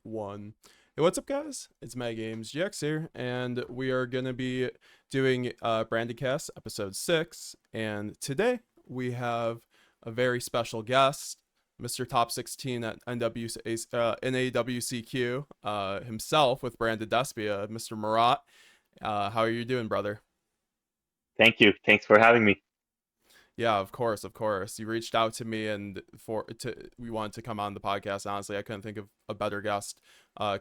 1. Hey, what's up, guys? It's My Games GX here, and we are going to be doing Brandedcast episode 6. And today we have a very special guest, Mr. Top 16 at NAWCQ himself with Branded Despia, Mr. Murat. How are you doing, brother? Thank you. Thanks for having me. Yeah, of course, of course. You reached out to me and we wanted to come on the podcast. Honestly, I couldn't think of a better guest,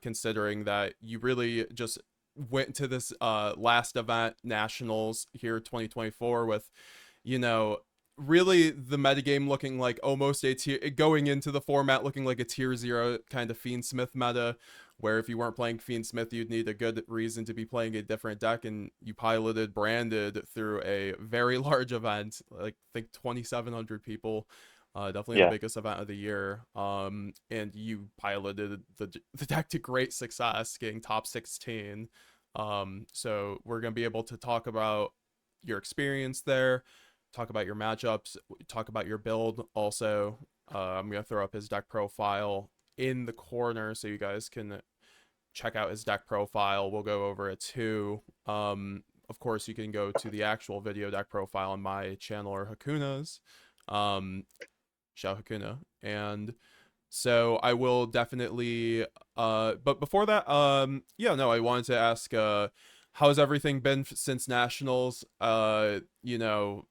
considering that you really just went to this last event, Nationals here 2024, with, you know, really the metagame looking like almost a tier, going into the format looking like a tier 0 kind of Fiendsmith meta, where if you weren't playing Fiendsmith, you'd need a good reason to be playing a different deck, and you piloted Branded through a very large event, like I think 2,700 people. Definitely the Yeah. biggest event of the year. And you piloted the deck to great success, getting top 16. So we're gonna be able to talk about your experience there, talk about your matchups, talk about your build. Also, I'm gonna throw up his deck profile in the corner so you guys can check out his deck profile. We'll go over it too. Of course, you can go to the actual video deck profile on my channel or Hakuna's. Shout Hakuna. And so I will definitely but before that, yeah, no, I wanted to ask how's everything been since Nationals? Have you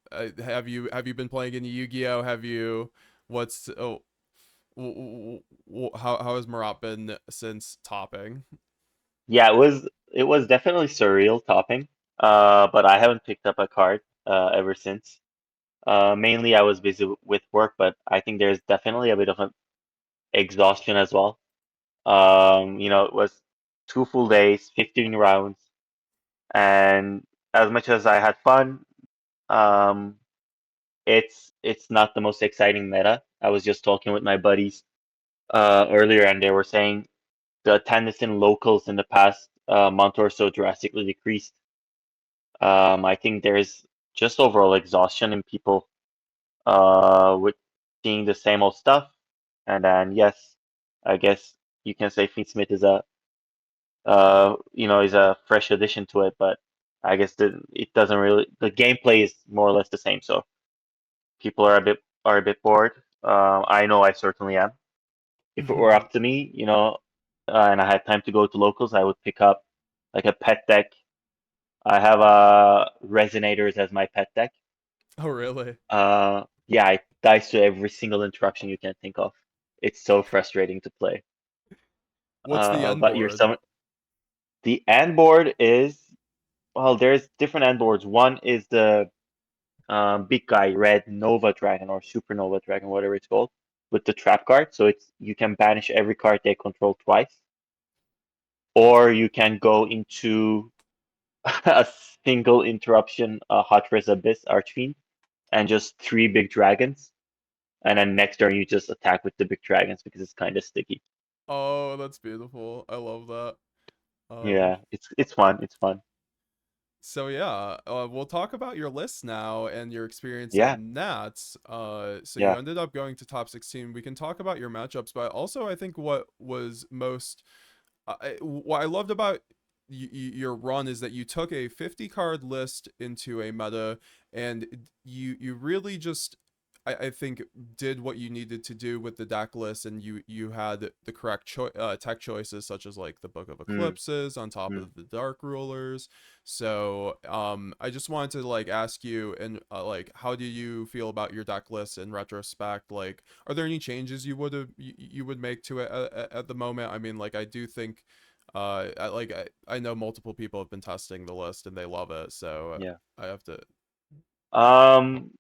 been playing any Yu-Gi-Oh? Have you what's oh how has Marat been since topping? Yeah, it was definitely surreal topping. But I haven't picked up a card ever since. Mainly I was busy with work, but I think there's definitely a bit of an exhaustion as well. It was 2 full days, 15 rounds, and as much as I had fun, um, it's not the most exciting meta. I was just talking with my buddies earlier, and they were saying the attendance in locals in the past month or so drastically decreased. I think there's just overall exhaustion in people with seeing the same old stuff. And then, yes, I guess you can say Fiendsmith is a fresh addition to it, but I guess it doesn't really, the gameplay is more or less the same. So people are a bit bored. I know I certainly am. If it were up to me, and I had time to go to locals, I would pick up like a pet deck. I have resonators as my pet deck. Oh, really? Yeah, it dies to every single interaction you can think of. It's so frustrating to play. What's the end But board? the end board is, well, there's different end boards. One is the big guy, red Nova Dragon or Supernova Dragon, whatever it's called, with the trap card. So you can banish every card they control twice, or you can go into a single interruption, Hot Res Abyss Archfiend, and just 3 big dragons. And then next turn you just attack with the big dragons because it's kind of sticky. Oh, that's beautiful. I love that. Um Yeah, it's fun. It's fun. So yeah, we'll talk about your list now and your experience Yeah, in Nats. So you yeah. ended up going to top 16. We can talk about your matchups, but also I think what was most what I loved about your run is that you took a 50 card list into a meta, and you really just I think did what you needed to do with the deck list, and you had the correct tech choices, such as like the Book of Mm, Eclipses on top mm. of the Dark Rulers. So I just wanted to like ask you, and like, how do you feel about your deck list in retrospect? Like, are there any changes you would make to it at the moment? I mean, like, I do think I know multiple people have been testing the list and they love it, so Yeah. I have to. Um,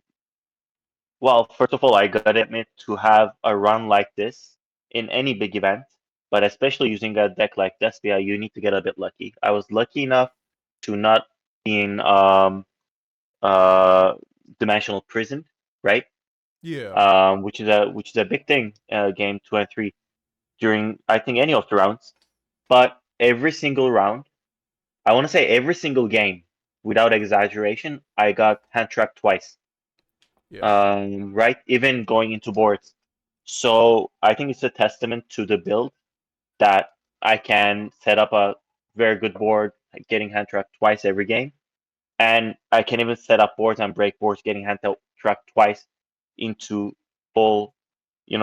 well, first of all, I gotta admit to have a run like this in any big event, but especially using a deck like Despia, you need to get a bit lucky. I was lucky enough to not be in uh dimensional prison, right? Yeah. Which is a big thing, game 2 and 3 during I think any of the rounds. But every single round, I want to say every single game, without exaggeration, I got hand trapped twice. Yeah. Right, even going into boards. So I think it's a testament to the build that I can set up a very good board, getting hand trapped twice every game, and I can even set up boards and break boards, getting hand trapped twice into full,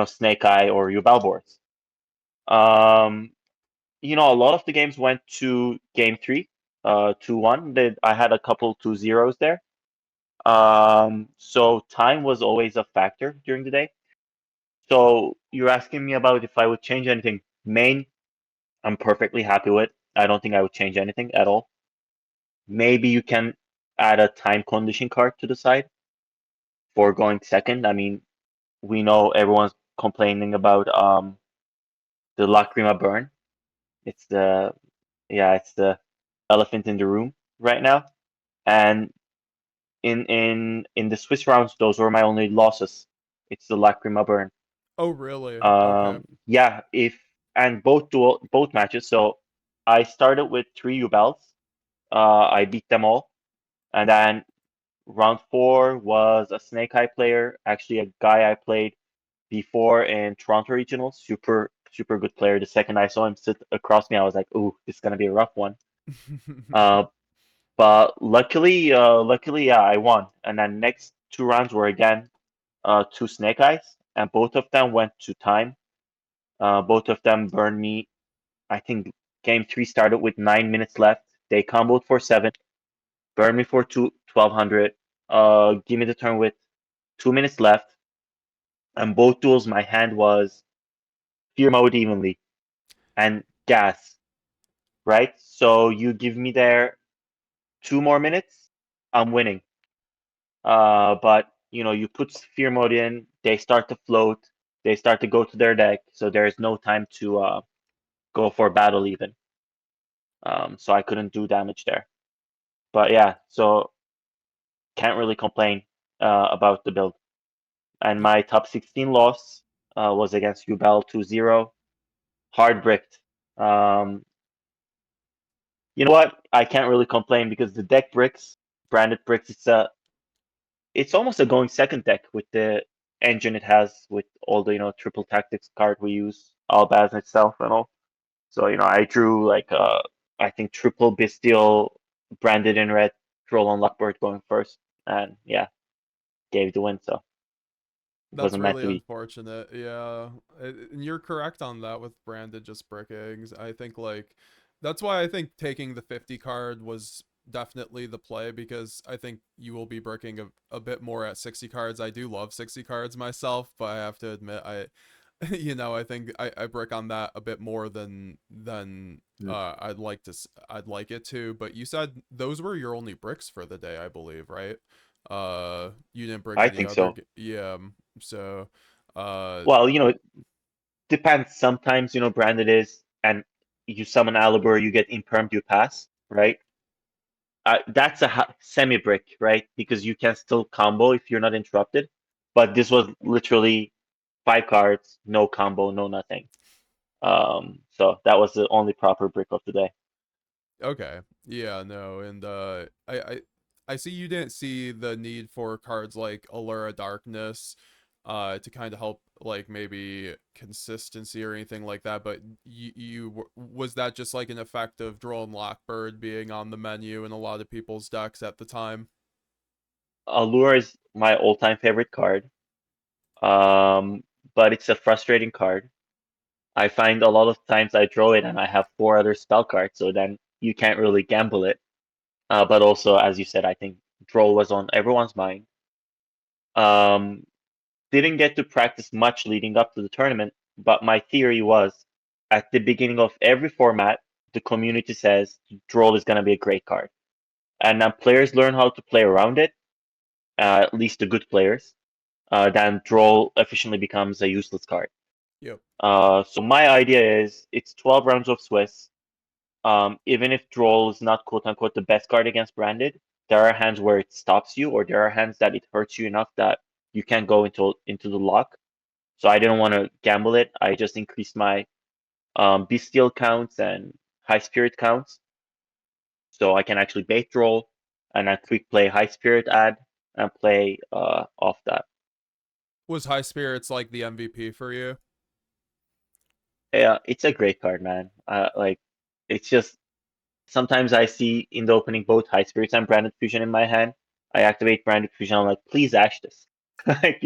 Snake Eye or Yubel boards. Um, a lot of the games went to game three, 2-1. I had a couple 2-0s there. So time was always a factor during the day. So you're asking me about if I would change anything. Main, I'm perfectly happy with. I don't think I would change anything at all. Maybe you can add a time condition card to the side for going second. I mean, we know everyone's complaining about the Lacrima burn. It's the it's the elephant in the room right now. And in the Swiss rounds, those were my only losses. It's the Lacrima burn. Oh, really? Okay. Yeah, if and both matches. So I started with 3 Ubels. I beat them all, and then round four was a Snake Eye player, actually a guy I played before in Toronto Regionals. Super good player. The second I saw him sit across me, I was like, "Ooh, this is gonna be a rough one." Uh, but luckily, yeah, I won. And then next 2 rounds were again two Snake Eyes, and both of them went to time. Both of them burned me. I think game three started with 9 minutes left. They comboed for 7, burned me for 1200. Give me the turn with 2 minutes left. And both duels, my hand was fear mode evenly and gas, right? So you give me there 2 more minutes, I'm winning. But you put fear mode in, they start to float, they start to go to their deck, so there is no time to go for battle even. So I couldn't do damage there. But yeah, so can't really complain about the build. And my top 16 loss was against Yubel 2-0. Hard bricked. Um, you know what? I can't really complain because the deck bricks, branded bricks, it's almost a going second deck with the engine it has with all the triple tactics card we use, Albaz itself and all. So I drew like I think triple Bestial branded in red, troll on Luckbird going first, and yeah, gave the win. So it That's wasn't meant really to be. unfortunate. Yeah. And you're correct on that with branded just brickings. I think like that's why I think taking the 50 card was definitely the play because I think you will be bricking a bit more at 60 cards. I do love 60 cards myself, but I have to admit I think I brick on that a bit more than Mm. I'd like it to, but you said those were your only bricks for the day, I believe, right? You didn't brick I any think other so. yeah, so uh Well, it depends. Sometimes branded is, and you summon Alibur, you get impermed, you pass, right? That's a semi brick, right? Because you can still combo if you're not interrupted. But this was literally 5 cards, no combo, no nothing. So that was the only proper brick of the day. okay. Yeah, no, and I see you didn't see the need for cards like Allura Darkness to kind of help like maybe consistency or anything like that, but was that just like an effect of Droll and Lockbird being on the menu in a lot of people's decks at the time? Allure is my all-time favorite card, um, but it's a frustrating card. I find a lot of times I draw it and I have 4 other spell cards, so then you can't really gamble it. But also, as you said, I think draw was on everyone's mind. Um, didn't get to practice much leading up to the tournament, but my theory was at the beginning of every format, the community says draw is going to be a great card. And then players learn how to play around it, at least the good players. Then draw efficiently becomes a useless card. Yep. So my idea is it's 12 rounds of Swiss. Even if Droll is not quote unquote the best card against Branded, there are hands where it stops you, or there are hands that it hurts you enough that you can't go into the lock. So I didn't want to gamble it. I just increased my bestial counts and high spirit counts, so I can actually bait Droll and then quick play high spirit add and play off that. Was High Spirits like the MVP for you? Yeah, it's a great card, man. Like, it's just sometimes I see in the opening both High Spirits and Branded Fusion in my hand. I activate Branded Fusion. I'm like, please ash this. Like,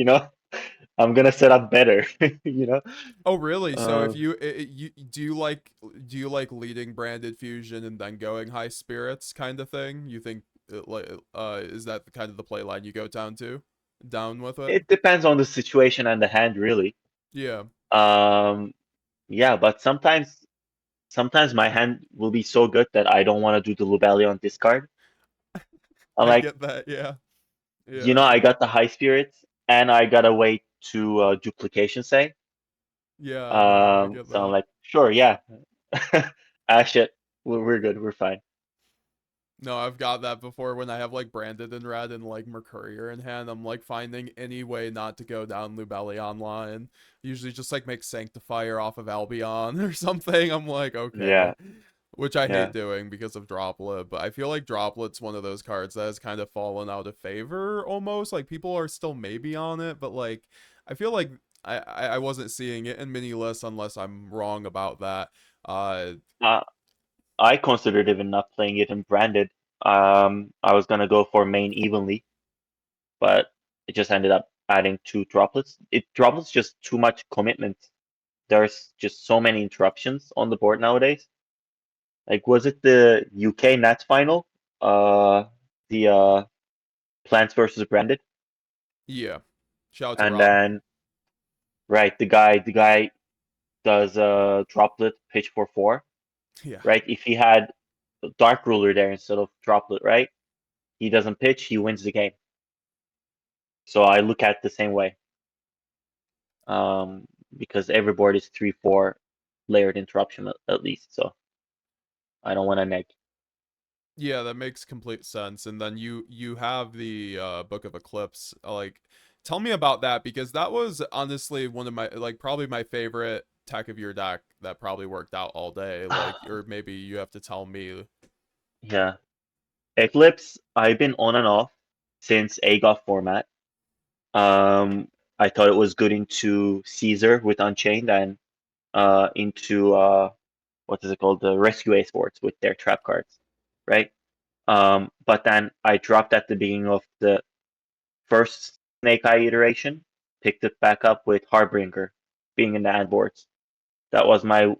I'm gonna set up better. You know. Oh, really? So if Uh, you do you like leading Branded Fusion and then going High Spirits kind of thing? You think like is that kind of the play line you go down with it? it depends on the situation and the hand, really. Yeah, Um, yeah, but sometimes my hand will be so good that I don't want to do the Lubelli on discard. I'm I like, get that. Yeah, yeah, I got the High Spirits and I gotta wait to duplication say. yeah. No, I get So I'm that. like, sure, yeah. Ash it. We're good. We're fine. No, I've got that before when I have like Branded and Red and like Mercurier in hand. I'm like finding any way not to go down Lubelli online. Usually just like make Sanctifier off of Albion or something. I'm like, okay. Yeah, Which I hate yeah. doing because of Droplet, but I feel like Droplet's one of those cards that has kind of fallen out of favor almost. Like people are still maybe on it, but like I feel like I wasn't seeing it in mini lists unless I'm wrong about that. Uh Uh, I considered even not playing it in branded. I was gonna go for main evenly, but it just ended up adding two droplets. Droplets just too much commitment. There's just so many interruptions on the board nowadays. Like, was it the UK Nats final? The Plants versus Branded, yeah. Shout out to and Rob. then right, the guy does a droplet pitch for four. Yeah. Right, if he had Dark Ruler there instead of droplet, right? He doesn't pitch, he wins the game. So I look at it the same way. Um, because every board is 3-4 layered interruption at least. So I don't want to neg. Yeah, that makes complete sense. And then you have the Book of Eclipse. Like tell me about that because that was honestly one of my like probably my favorite tech of your deck that probably worked out all day. Like or maybe you have to tell me. Yeah. Eclipse, I've been on and off since AGOF format. Um, I thought it was good into Caesar with Unchained and into what is it called? The Rescue A Sports with their trap cards, right? But then I dropped at the beginning of the first Snake Eye iteration, picked it back up with Harbinger being in the ad boards. That was my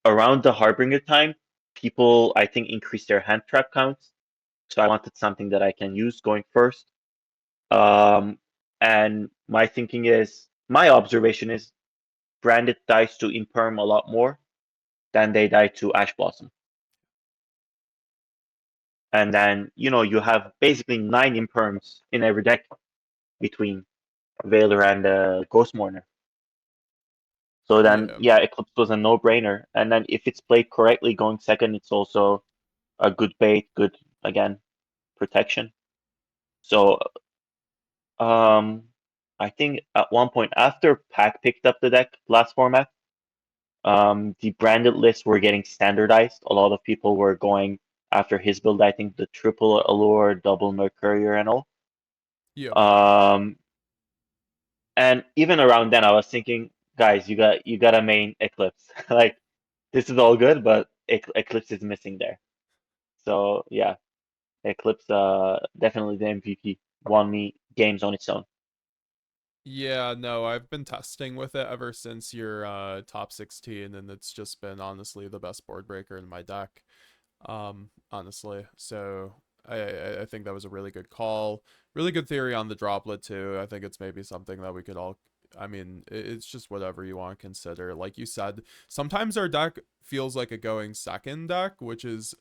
around the Harbinger time. People, I think, increased their hand trap counts, so I wanted something that I can use going first. Um, and my observation is, Branded dies to Imperm a lot more than they die to Ash Blossom. And then, you have basically 9 Imperms in every deck between Veiler and Ghost Mourner. So then, Yeah. yeah, Eclipse was a no-brainer. And then if it's played correctly, going second, it's also a good bait, good, again, protection. So, um, I think at one point after Pack picked up the deck last format, the branded lists were getting standardized. A lot of people were going after his build. I think the triple allure, double Mercurier, and all. Yeah. Um, and even around then, I was thinking, guys, you got a main Eclipse. Like, this is all good, but Eclipse is missing there. So yeah, Eclipse definitely the MVP. Won me games on its own. Yeah, no, I've been testing with it ever since your top 16 and it's just been honestly the best board breaker in my deck. Honestly. So I think that was a really good call. Really good theory on the droplet too. I think it's maybe something that we could all I mean, it's just whatever you want to consider. Like you said, sometimes our deck feels like a going second deck, which is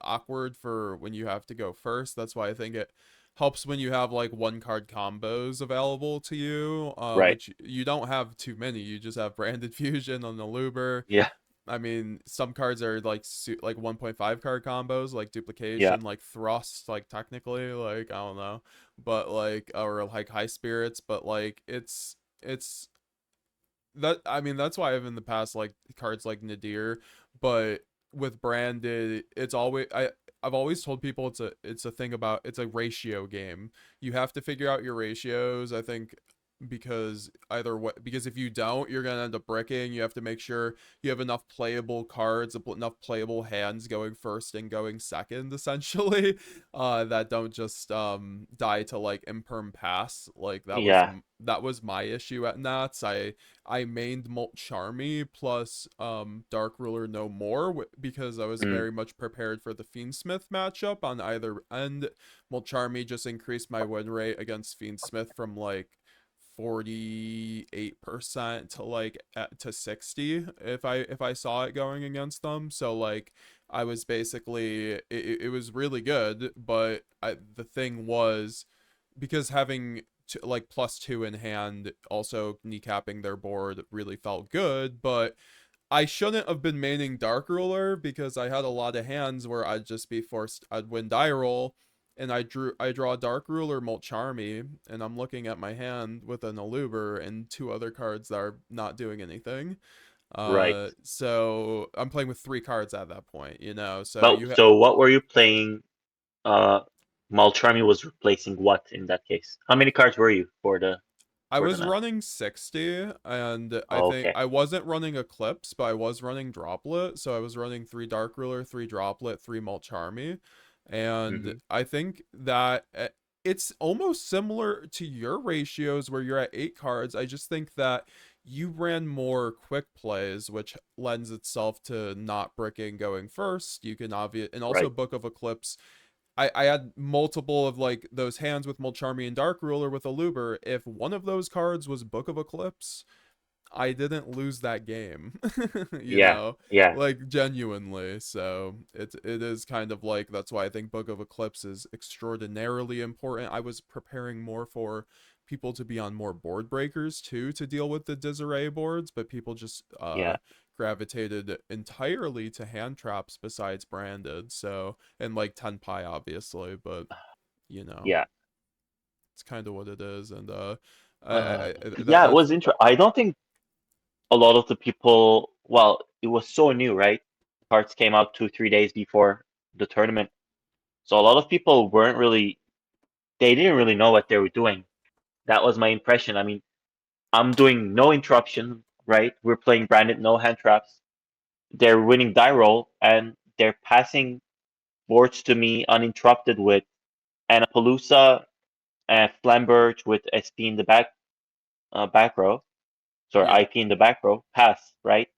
awkward for when you have to go first. That's why I think it helps when you have like one card combos available to you, Right. which you don't have too many. You just have Branded Fusion on the Luber. Yeah. I mean, some cards are like like 1.5 card combos, like Yeah. duplication, like thrust, like technically, like I don't know, but like or like high spirits, but like it's that I mean that's why I've in the past like cards like Nadir, but with branded, it's always I've always told people it's a thing about it's a ratio game. You have to figure out your ratios. I think because either way, because if you don't, you're gonna end up bricking. You have to make sure you have enough playable cards, enough playable hands going first and going second, essentially, that don't just die to like imperm pass. Like Yeah. that was my issue at Nats. I mained Molt Charmy plus Dark Ruler no more because I was Mm, very much prepared for the Fiendsmith matchup on either end. Molt Charmy just increased my win rate against Fiendsmith from like 48% to like to 60 if I saw it going against them. So like I was basically it was really good, but the thing was because having like +2 in hand, also kneecapping their board really felt good, but I shouldn't have been maining Dark Ruler because I had a lot of hands where I'd just be forced, I'd win die roll, and I draw Dark Ruler Molt Charmy, and I'm looking at my hand with an Aluber and two other cards that are not doing anything. right. So I'm playing with three cards at that point, you know. So But so what were you playing? Uh, Malcharmi was replacing what in that case? How many cards were you I for the was net? running 60, and I Oh, think okay. I wasn't running Eclipse, but I was running Droplet. So I was running three Dark Ruler, three Droplet, three Molt Charmy. And Hmm. I think that it's almost similar to your ratios where you're at 8 cards. I just think that you ran more quick plays, which lends itself to not bricking going first. You can obvious and also Right. Book of Eclipse. I had multiple of like those hands with Molcharmi and Dark Ruler with Aluber. If one of those cards was Book of Eclipse, I didn't lose that game. You Yeah. know, Yeah. like genuinely. So it is kind of like that's why I think Book of Eclipse is extraordinarily important. I was preparing more for people to be on more board breakers too to deal with the disarray boards, but people just Yeah. gravitated entirely to hand traps besides branded. So and like 10 pi obviously, but you know, Yeah. it's kind of what it is. And Yeah. It that's was interesting. I don't think a lot of the people. Well, it was so new, right? Cards came out 2, 3 days before the tournament, so a lot of people weren't really. They didn't really know what they were doing. That was my impression. I mean, I'm doing no interruption, right? We're playing branded no hand traps. They're winning die roll and they're passing boards to me uninterrupted with Anapaloosa and Flamberge with SP in the back row. Sorry, yeah. IP in the back row. Pass, right?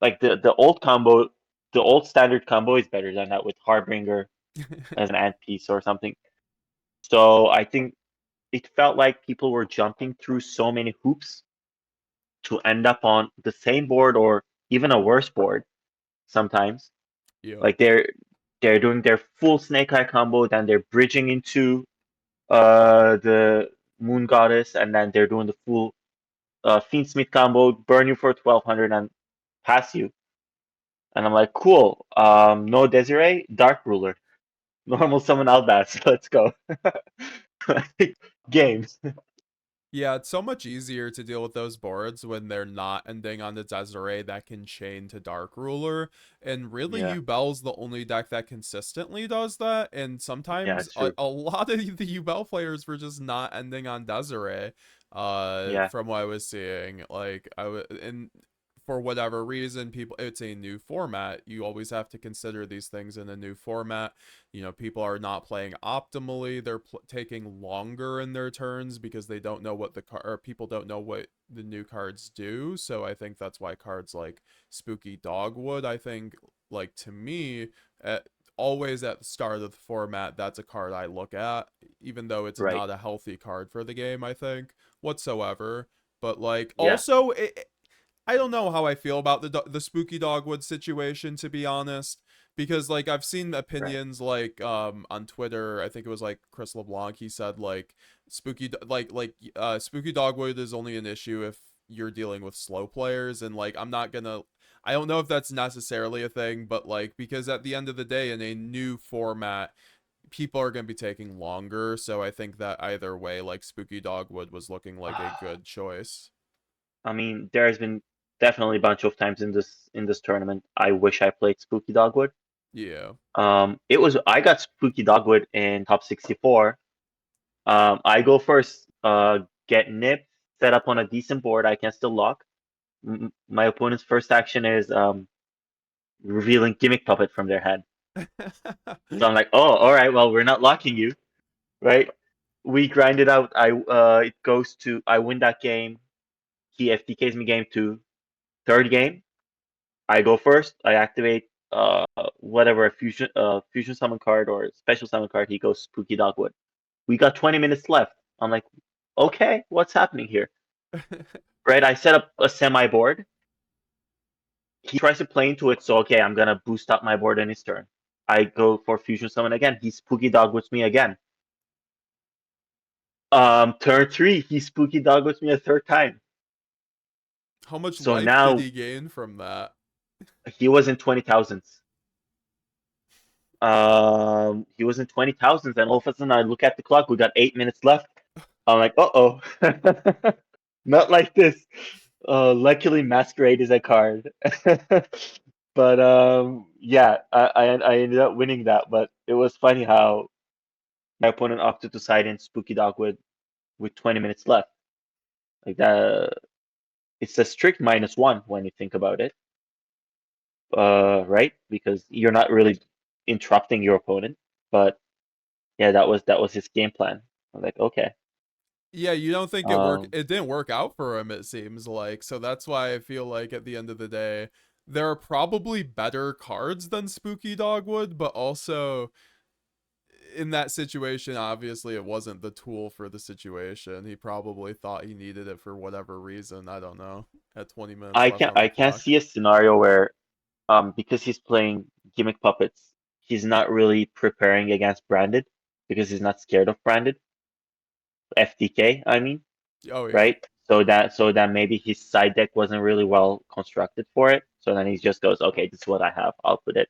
Like the old combo, the old standard combo is better than that with Harbinger as an ant piece or something. So I think it felt like people were jumping through so many hoops to end up on the same board or even a worse board sometimes. Yep. Like they're doing their full Snake Eye combo, then they're bridging into the Moon Goddess, and then they're doing the full Fiendsmith combo, burn you for 1200 and pass you. And I'm like, cool. No Desiree, Dark Ruler, normal summon Albaz. Let's go. Games. Yeah, it's so much easier to deal with those boards when they're not ending on the Desiree that can chain to Dark Ruler. And really, Yeah, Yubel's the only deck that consistently does that. And yeah, sometimes it's true. a lot of the Yubel players were just not ending on Desiree, Yeah, from what I was seeing. Like, and for whatever reason, people, it's a new format. You always have to consider these things in a new format. You know, people are not playing optimally. They're taking longer in their turns because they don't know what or people don't know what the new cards do. So I think that's why cards like Spooky Dogwood, I think, like to me, at, always at the start of the format, that's a card I look at, even though it's right. not a healthy card for the game, I think, whatsoever. But like, Yeah, also, I don't know how I feel about the Spooky Dogwood situation, to be honest, because like I've seen right. opinions like on Twitter. I think it was like Chris LeBlanc. He said like Spooky Dogwood is only an issue if you're dealing with slow players, and like I'm not gonna. I don't know if that's necessarily a thing, but like because at the end of the day, in a new format, people are gonna be taking longer. So I think that either way, like Spooky Dogwood was looking like a good choice. I mean, there's been definitely a bunch of times in this tournament. I wish I played Spooky Dogwood. Yeah. It was I got Spooky Dogwood in top 64. I go first. get nipped, set up on a decent board. I can still lock. My opponent's first action is revealing gimmick puppet from their head. So I'm like, oh, all right. Well, we're not locking you, right? We grind it out. It goes to I win that game. He FTKs me game 2. Third game, I go first. I activate whatever a fusion summon card or special summon card. He goes Spooky Dogwood. We got 20 minutes left. I'm like, okay, what's happening here? Right? I set up a semi board. He tries to play into it, so okay, I'm gonna boost up my board in his turn. I go for fusion summon again. He Spooky Dogwoods me again. Turn 3, he Spooky Dogwoods me a third time. How much So life did now he gain from that? he was in 20,000s. He was in 20,000s, and all of a sudden I look at the clock. We got 8 minutes left. I'm like, uh-oh, not like this. Luckily, Masquerade is a card. But yeah, I ended up winning that. But it was funny how my opponent opted to side in Spooky Dogwood with 20 minutes left. Like that, it's a strict -1 when you think about it. Right? Because you're not really interrupting your opponent. But yeah, that was his game plan. I'm like, okay. Yeah, you don't think it worked? Um, It didn't work out for him, it seems like. So that's why I feel like at the end of the day, there are probably better cards than Spooky Dogwood, but also in that situation, obviously it wasn't the tool for the situation. He probably thought he needed it for whatever reason. I don't know. At 20 minutes I left can on the I can clock. see a scenario where because he's playing gimmick puppets, he's not really preparing against branded because he's not scared of branded. FTK, I mean, Oh yeah. right? So that maybe his side deck wasn't really well constructed for it. So then he just goes, okay, this is what I have. I'll put it.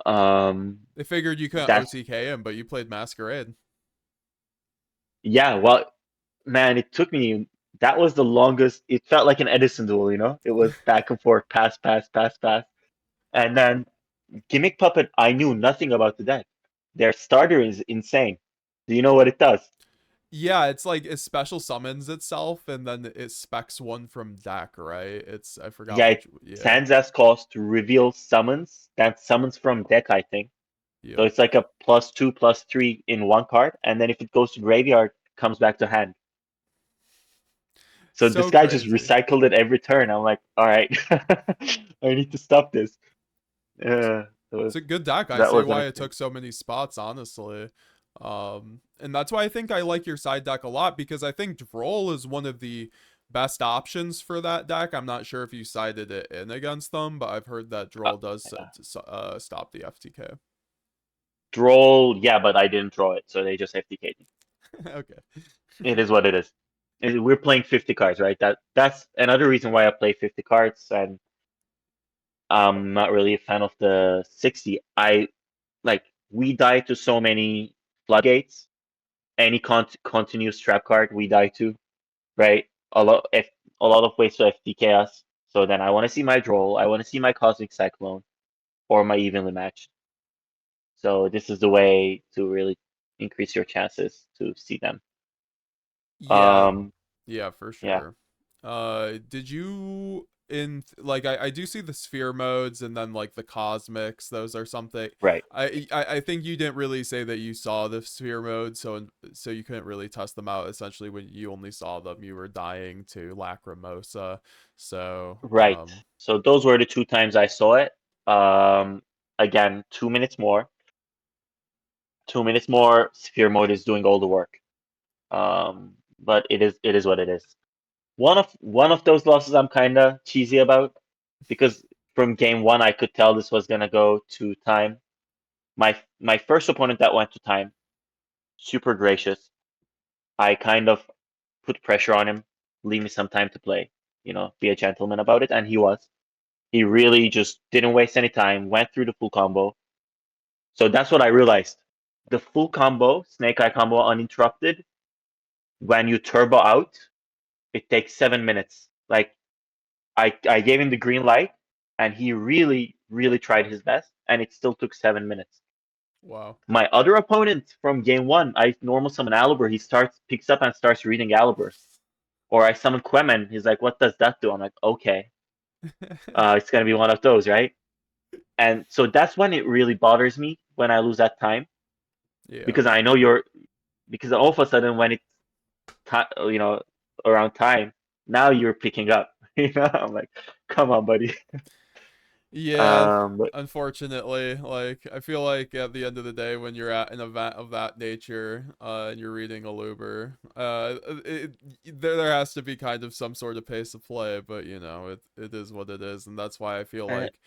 Um, They figured you couldn't that's OTK him, but you played Masquerade. yeah. Well, man, it took me. That was the longest. It felt like an Edison duel, you know. It was back and forth, pass, pass, pass, pass, and then Gimmick Puppet. I knew nothing about the deck. Their starter is insane. Do you know what it does? Yeah, it's like it special summons itself and then it specs one from deck, right? It's I forgot Yeah, which. it Yeah. sends as cost to reveal summons. That summons from deck, I think. So Yep. it's like a +2, +3 in one card, and then if it goes to graveyard, comes back to hand. So this So guy just crazy. recycled it every turn. I'm like, all right, I need to stop this. Uh, that It's was a good deck. I that see was why it entertaining. took so many spots, honestly. And that's why I think I like your side deck a lot because I think Droll is one of the best options for that deck. I'm not sure if you sided it in against them, but I've heard that Uh, Droll does yeah. stop the FTK. Droll, yeah, but I didn't draw it, so they just FTK'd me. Okay. It is what it is. We're playing 50 cards, right? That's another reason why I play 50 cards, and I'm not really a fan of the 60. We die to so many floodgates. Any continuous trap card we die to, right? A lot of ways to FTK us. So then I want to see my Droll, I want to see my Cosmic Cyclone, or my Evenly Matched. So this is the way to really increase your chances to see them. Yeah, Um, yeah, for yeah, sure. Did you like I do see the sphere modes and then like the cosmics, those are something right. I think you didn't really say that you saw the sphere mode, so you couldn't really test them out. Essentially when you only saw them, you were dying to Lacrimosa. So, Right. So those were the 2 times I saw it. Um, Again, 2 minutes more. 2 minutes more. Sphere mode is doing all the work. But it is what it is. One of those losses I'm kind of cheesy about because from game one I could tell this was gonna go to time. My first opponent that went to time, super gracious. I kind of put pressure on him, leave me some time to play, be a gentleman about it, and he was. He really just didn't waste any time, went through the full combo. So that's what I realized. The full combo, Snake Eye combo uninterrupted, when you turbo out, it takes 7 minutes. Like I gave him the green light and he really, really tried his best and it still took 7 minutes. Wow. My other opponent from game one, I normal summon Aliber. He picks up and starts reading Aliber. Or I summon Quemen. He's like, "What does that do?" I'm like, "Okay, it's gonna be one of those, right?" And so that's when it really bothers me when I lose that time Yeah. because I know because all of a sudden when it's you know around time, now you're picking up. I'm like, "Come on, buddy." Yeah, But unfortunately, like I feel like at the end of the day, when you're at an event of that nature, and you're reading a Luber, there has to be kind of some sort of pace of play, but it is what it is, and that's why I feel uh, like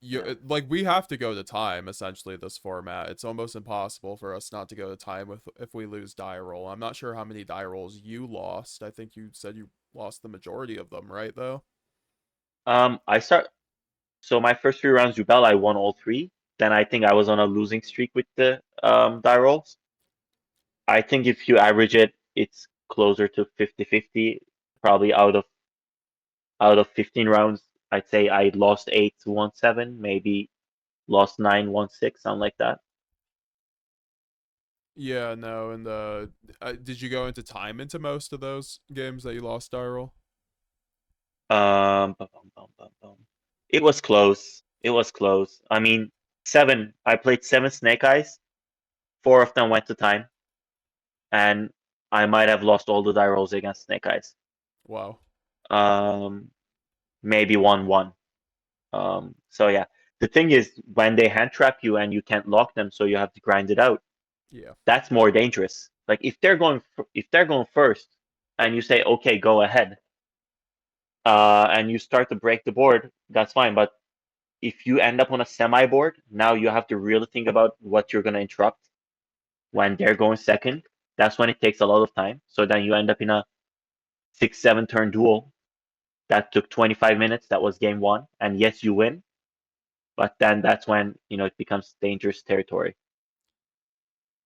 yeah. like we have to go to time essentially this format. It's almost impossible for us not to go to time with if we lose die roll. I'm not sure how many die rolls you lost. I think you said you lost the majority of them, right? Though. I start. So my first 3 rounds, Jubel, I won all three. Then I think I was on a losing streak with the die rolls. I think if you average it, it's closer to 50-50. Probably out of 15 rounds, I'd say I lost 8 to 1-7, maybe lost 9 1-6, something like that. Yeah, no, and did you go into time into most of those games that you lost die roll? Bum, bum, bum, bum, bum. It was close. It was close. I mean, seven. I played 7 Snake Eyes. 4 of them went to time, and I might have lost all the die rolls against Snake Eyes. Wow. Um, maybe 1-1. So yeah, the thing is when they hand trap you and you can't lock them, so you have to grind it out. Yeah. That's more dangerous. Like if they're going first, and you say okay, go ahead, and you start to break the board, that's fine. But if you end up on a semi board, now you have to really think about what you're gonna interrupt when they're going second. That's when it takes a lot of time. So then you end up in a 6-7 turn duel that took 25 minutes. That was game one, and yes, you win. But then that's when it becomes dangerous territory.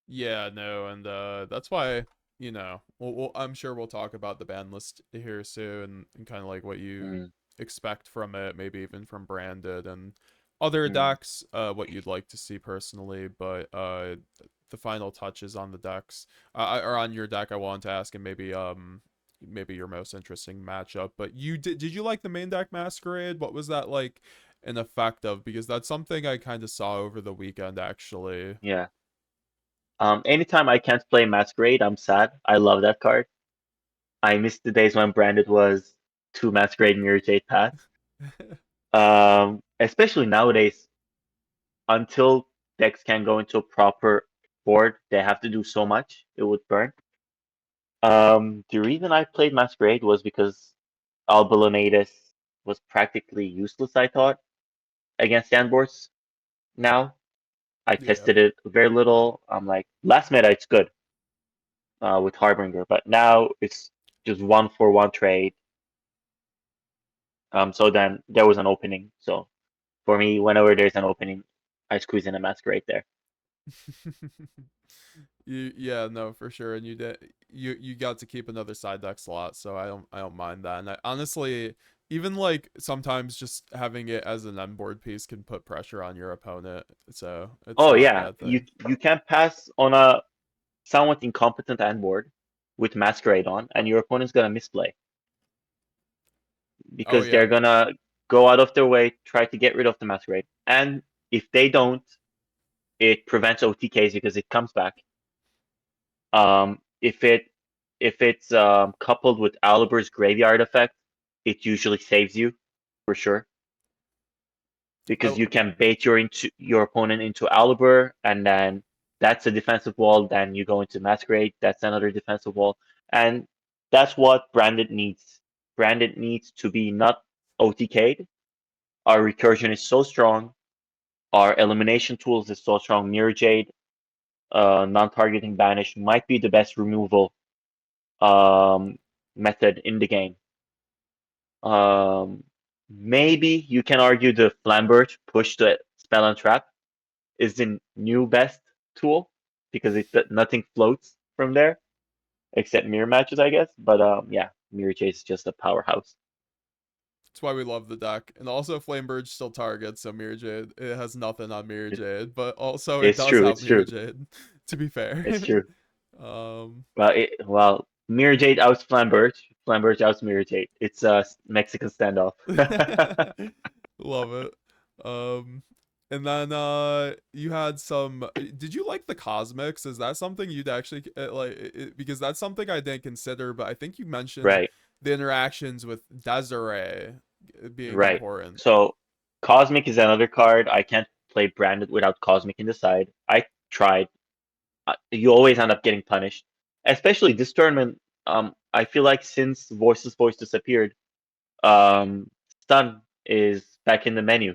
Yeah, no, and that's why I'm sure we'll talk about the ban list here soon and kind of like what you Mm, expect from it, maybe even from Branded and other mm, decks, what you'd like to see personally, but the final touches on the decks, or on your deck, I wanted to ask, and maybe your most interesting matchup. But did you like the main deck Masquerade? What was that like an effect of? Because that's something I kind of saw over the weekend actually. yeah. Anytime I can't play Masquerade, I'm sad. I love that card. I miss the days when Branded was two Masquerade Mirror Jade paths. Especially nowadays, until decks can go into a proper board, they have to do so much. It would burn. The reason I played Masquerade was because Albalonatus was practically useless, I thought, against Sandboards. Now, I Yeah. tested it very little. I'm like, last meta, it's good with Harbinger, but now it's just 1-for-1 trade. So then there was an opening. So for me, whenever there's an opening, I squeeze in a Masquerade there. Yeah, no, for sure. And you got to keep another side deck slot, so I don't mind that. And I honestly, even like sometimes just having it as an end board piece can put pressure on your opponent. So it's Oh not a yeah, bad you thing. you can't pass on a somewhat incompetent end board with Masquerade on, and your opponent's gonna misplay Oh because yeah. they're gonna go out of their way try to get rid of the Masquerade, and if they don't, it prevents OTKs because it comes back. If it's coupled with Aliber's graveyard effect, it usually saves you for sure because Oh you can bait your opponent into Aliber, and then that's a defensive wall. Then you go into Masquerade, that's another defensive wall, and that's what Branded needs. Branded needs to be not OTK'd. Our recursion is so strong. Our elimination tools is so strong. Mirror Jade, non-targeting banish might be the best removal um, method in the game. Um, Maybe you can argue the Flamberge push to spell and trap is the new best tool because nothing floats from there except mirror matches, I guess. But yeah, Mirror Chase is just a powerhouse. That's why we love the deck. And also Flameburge still targets, so Mirror Jade. It has nothing on Mirror It, Jade, but also it it's does true. have It's Mirror true. Jade, to be It's fair. true. um Well, Mirror Jade outs Flamberge. Flamberge outs Mirror Jade. It's a Mexican standoff. love it. Um and then you had some did you like the cosmics? Is that something you'd actually because that's something I didn't consider, but I think you mentioned Right. the interactions with Desiree being Right. important. So Cosmic is another card. I can't play Branded without Cosmic in the side. I tried. You always end up getting punished. Especially this tournament. I feel like since Voiceless Voice disappeared, um, Stun is back in the menu.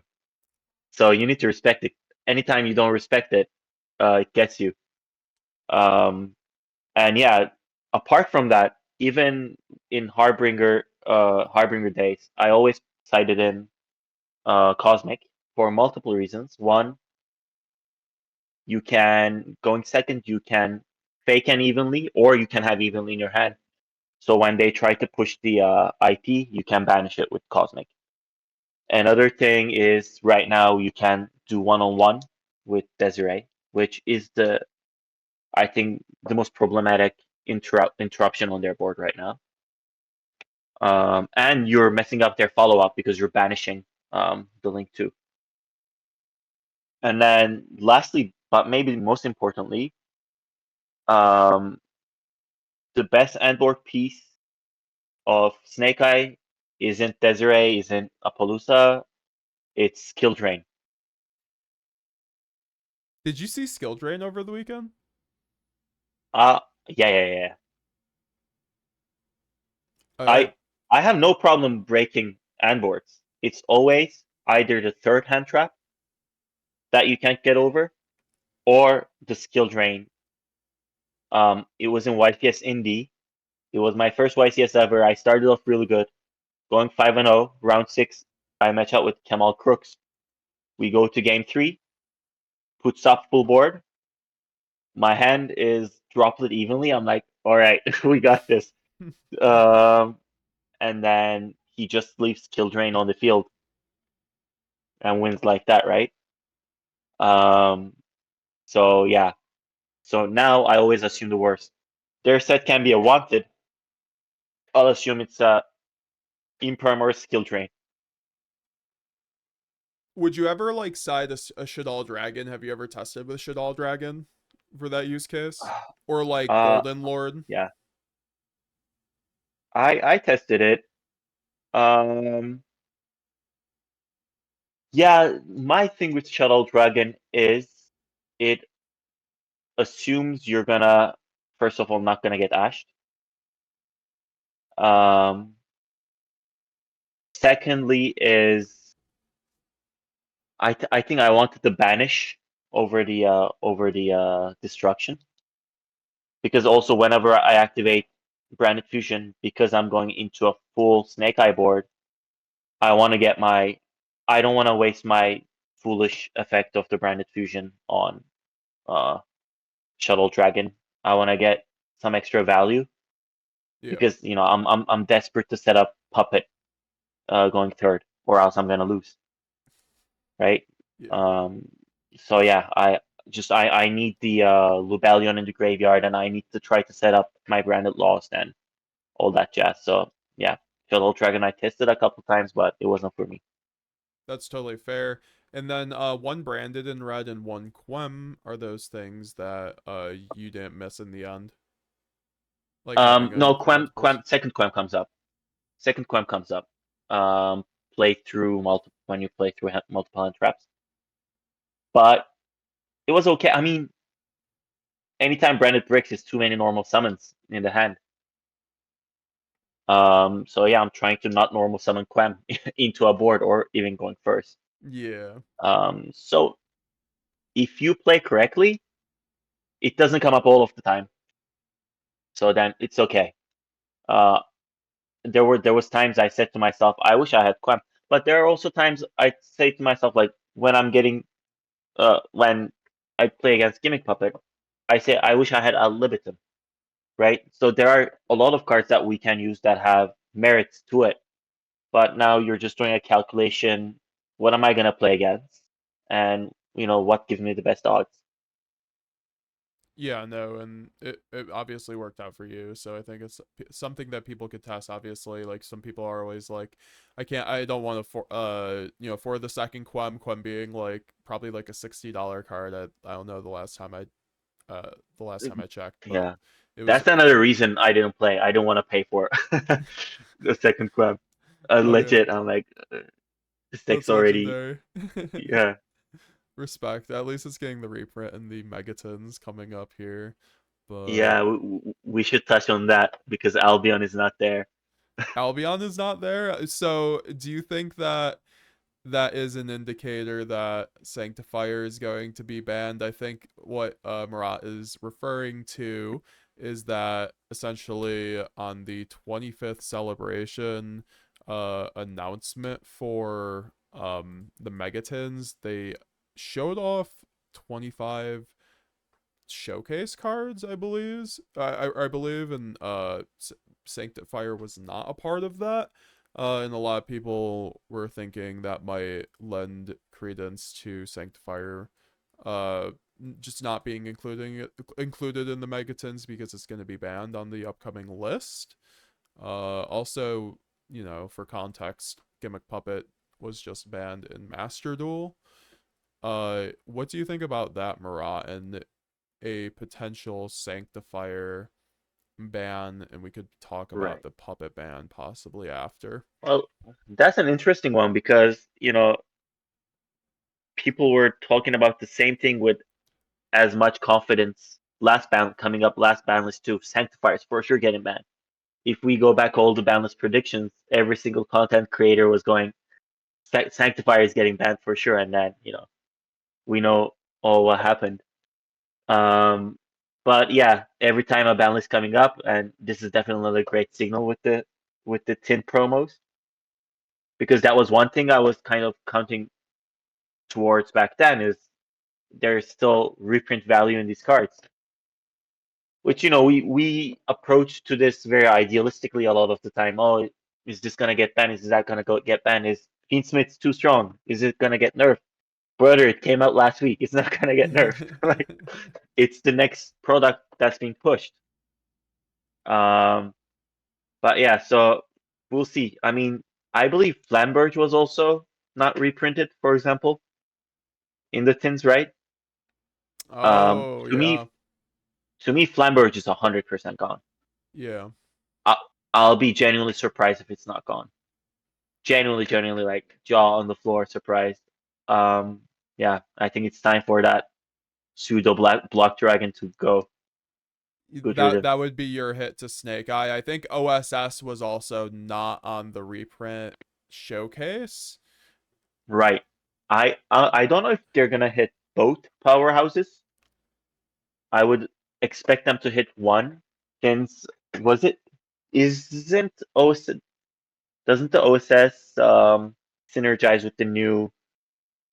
So you need to respect it. Anytime you don't respect it, it gets you. Um, and yeah, apart from that, even in Harbinger days, I always cited in Cosmic for multiple reasons. One, you can going second, you can fake an evenly, or you can have evenly in your hand. So when they try to push the IP, you can banish it with Cosmic. Another thing is right now you can do one-on-one with Desiree, which is I think the most problematic interruption on their board right now. And you're messing up their follow-up because you're banishing the link too. And then lastly, but maybe most importantly, um, the best end board piece of Snake Eye isn't Desiree, isn't Appaloosa, it's Skill Drain. Did you see Skill Drain over the weekend? Uh yeah. Uh, I I have no problem breaking end boards. It's always either the third hand trap that you can't get over or the skill drain. It was in YCS Indy. It was my first YCS ever. I started off really good, going 5-0. Round six, I match up with Kemal Crooks. We go to game three, puts up full board. My hand is droplet evenly. I'm like, all right, we got this. Um, and then he just leaves skill drain on the field and wins like that, right? Um, so yeah. So now I always assume the worst. Their set can be a wanted. I'll assume it's a imperm or a skill drain. would you ever like side a Shadal Dragon? Have you ever tested with Shadal Dragon for that use case? Or like Uh, Golden Lord? yeah. I tested it. Um, yeah. My thing with Shuttle Dragon is it assumes you're gonna first of all not gonna get ashed. Um, secondly is I think I wanted to banish over the destruction because also whenever I activate Branded Fusion because I'm going into a full Snake Eye board, I want to get my I don't want to waste my foolish effect of the Branded Fusion on uh Shuttle Dragon. I want to get some extra value Yeah. because I'm desperate to set up Puppet going third or else I'm gonna lose, right? Yeah. Um, so yeah, I need the Lubellion in the graveyard, and I need to try to set up my Branded Lost and all that jazz. So yeah, Shuttle Dragon I tested a couple times, but it wasn't for me. That's totally fair. And then one Branded in red and one Quem are those things that you didn't miss in the end. Like having No, multiples. second Quem comes up. Second Quem comes up. Play through multiple when you play through multiple hand traps, but it was okay. I mean, anytime Branded breaks is too many normal summons in the hand. So yeah, I'm trying to not normal summon Quem into a board or even going first. Yeah. So if you play correctly, it doesn't come up all of the time. So then it's okay. Uh, there was times I said to myself, I wish I had Quem, but there are also times I say to myself like when I play against Gimmick Puppet, I say I wish I had a Libitum, right? So there are a lot of cards that we can use that have merits to it. but now you're just doing a calculation. What am I gonna play against? And what gives me the best odds? Yeah, no, and it obviously worked out for you. So I think it's something that people could test. Obviously, like some people are always like, I don't want to for the second Quem being like probably like a $60 card. I don't know the last time I checked, but Yeah, it was. that's another reason I didn't play. I don't want to pay for the second club. Oh yeah, Legit, I'm like, this deck's that's already. legendary. Yeah, Respect. At least it's getting the reprint and the Megatons coming up here. But yeah. We should touch on that because Albion is not there. Albion is not there. So do you think that that is an indicator that Sanctifier is going to be banned? I think what Murat is referring to is that essentially on the 25th celebration announcement for the Megatons, they showed off 25 showcase cards, I believe. I believe, and Sanctifier was not a part of that. And a lot of people were thinking that might lend credence to Sanctifier, uh, just not being included in the Megatons because it's going to be banned on the upcoming list. Also, for context, Gimmick Puppet was just banned in Master Duel. What do you think about that, Murat, and a potential Sanctifier ban? And we could talk about Right. the puppet ban possibly after. Well, that's an interesting one because people were talking about the same thing with as much confidence. Last ban list too. Sanctifiers for sure getting banned. If we go back all the banlist predictions, every single content creator was going Sanctifier is getting banned for sure, and then we know all what happened. Um, but yeah, every time a banlist coming up, and this is definitely another great signal with the tin promos because that was one thing I was kind of counting towards back then is there's still reprint value in these cards, which we approach to this very idealistically a lot of the time. Oh, is this gonna get banned? Is that gonna get banned? Is Fiendsmith too strong? Is it gonna get nerfed? Brother, it came out last week. It's not gonna get nerfed. Like it's the next product that's being pushed. Um, but yeah, so we'll see. I mean, I believe Flamberge was also not reprinted, for example, in the tins, right? Oh, To yeah. me, Flamberge is 100% gone. Yeah. I, I'll be genuinely surprised if it's not gone. Genuinely, like jaw on the floor, surprised. Um, yeah, I think it's time for that pseudo block dragon to go. Good That riddance. would be your hit to Snake Eye. I think OSS was also not on the reprint showcase. Right. I don't know if they're gonna hit both powerhouses. I would expect them to hit one. Since was it isn't OS doesn't the OSS synergize with the new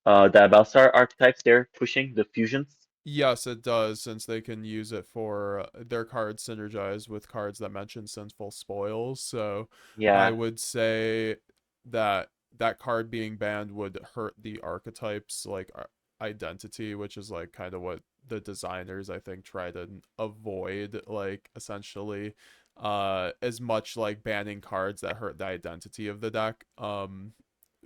Diabellstar archetypes they're pushing, the fusions? Yes, it does, since they can use it for their cards synergize with cards that mention Sinful Spoils. So I Yeah, would say that that card being banned would hurt the archetypes like identity, which is like kind of what the designers I think try to avoid, like essentially as much like banning cards that hurt the identity of the deck.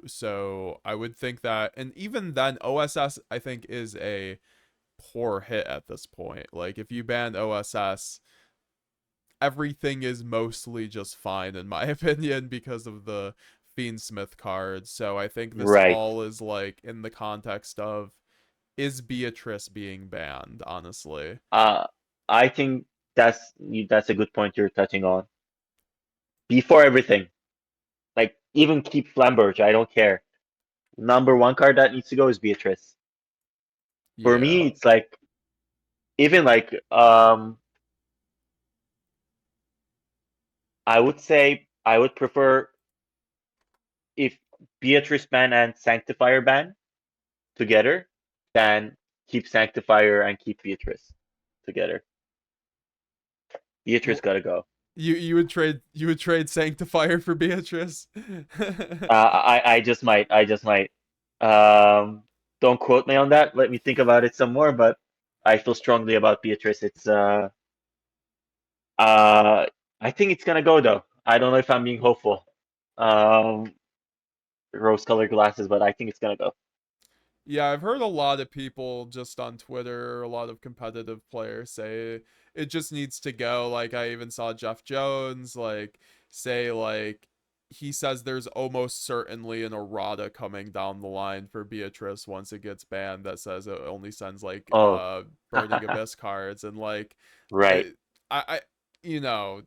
So I would think that, and even then OSS I think is a poor hit at this point. Like if you ban OSS, everything is mostly just fine in my opinion because of the Fiendsmith cards. So I think this right. all is like in the context of, is Beatrice being banned, honestly. Uh, I think that's a good point you're touching on. Before everything, like even keep Flamberge, I don't care. Number one card that needs to go is Beatrice. For Yeah. me, it's like even like I would say I would prefer if Beatrice ban and Sanctifier ban together, then keep Sanctifier and keep Beatrice together. Beatrice Well, gotta go. you would trade Sanctifier for Beatrice. I just might. Um, don't quote me on that. Let me think about it some more. But I feel strongly about Beatrice. Uh, I think it's gonna go though. I don't know if I'm being hopeful. Um, Rose-colored glasses, but I think it's gonna go. Yeah, I've heard a lot of people just on Twitter, a lot of competitive players say it just needs to go. Like I even saw Jeff Jones say he says there's almost certainly an errata coming down the line for Beatrice once it gets banned that says it only sends Oh, Burning Abyss cards and right. it, I you know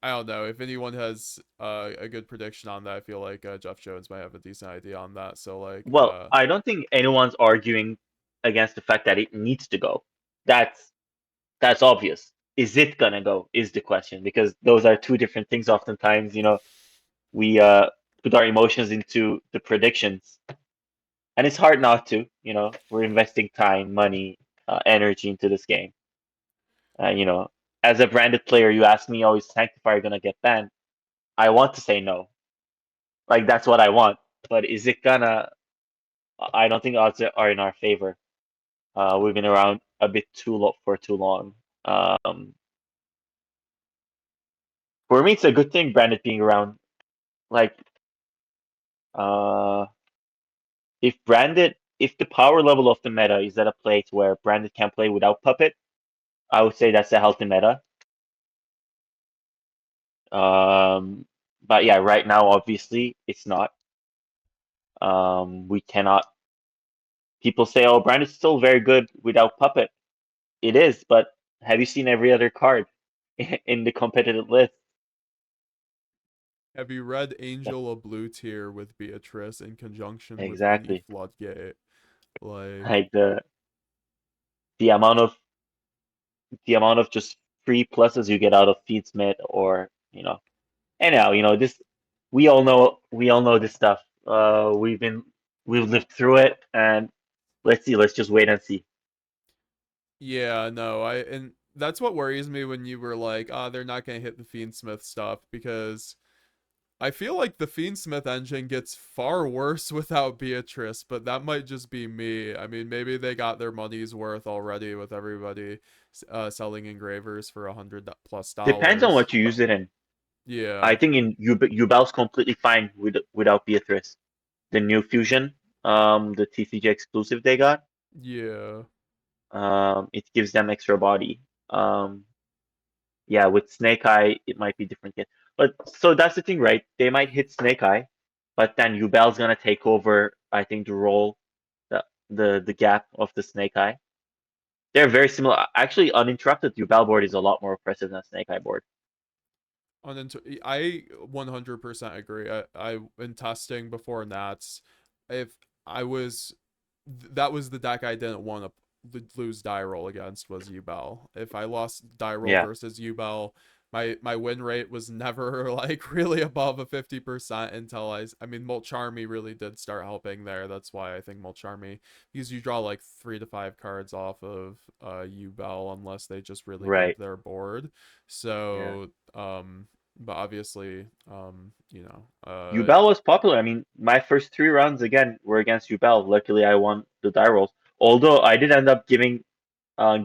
I don't know if anyone has a good prediction on that. I feel like Jeff Jones might have a decent idea on that. So Well, I don't think anyone's arguing against the fact that it needs to go. That's that's obvious. Is it gonna go? Is the question, because those are two different things. Oftentimes, we put our emotions into the predictions, and it's hard not to. We're investing time, money, energy into this game. Uh, you know, as a branded player, you ask me, "Oh, is Sanctifier gonna get banned?" I want to say no. Like that's what I want, but is it gonna? I don't think odds are in our favor. We've been around a bit for too long. Um, for me, it's a good thing Branded being around. Like, uh, if the power level of the meta is at a place where Branded can play without Puppet, I would say that's a healthy meta. Um, but yeah, right now, obviously, it's not. We cannot. People say, "Oh, Branded's still very good without Puppet." It is, but have you seen every other card in the competitive list? have you read Angel of Blue Tier with Beatrice in conjunction with any Exactly. Floodgate? Like, Like the amount of the amount of just free pluses you get out of Fiendsmith, or anyhow, this we all know this stuff. We've lived through it, and let's just wait and see. yeah, no, and that's what worries me when you were like, they're not gonna hit the Fiendsmith stuff because I feel like the Fiendsmith engine gets far worse without Beatrice, but that might just be me. I mean, maybe they got their money's worth already with everybody selling engravers for Depends on $100+. what you use it in. I Yeah, think in Ubel's completely fine without Beatrice. The new fusion, the TCG exclusive they got, yeah. it gives them extra body. Yeah, with Snake Eye, it might be different. Yet. But so that's the thing, right? They might hit Snake Eye, but then Yubel's gonna take over, I think, the role, the gap of the Snake Eye. They're very similar. Actually, uninterrupted Yubel board is a lot more oppressive than Snake Eye board. I 100% agree. I in testing before Nats, if I was that was the deck I didn't want to lose die roll against was Ubel. If I lost die roll Yeah, versus Ubel, my win rate was never really above a 50% until I mean Molcharmi really did start helping there. That's why I think Molcharmi, because you draw like 3 to 5 cards off of Ubel unless they just really gimp right. their board. Yeah. So but obviously Yubel was popular. I mean, my first 3 rounds again were against Yubel. Luckily, I won the die rolls. Although I did end up giving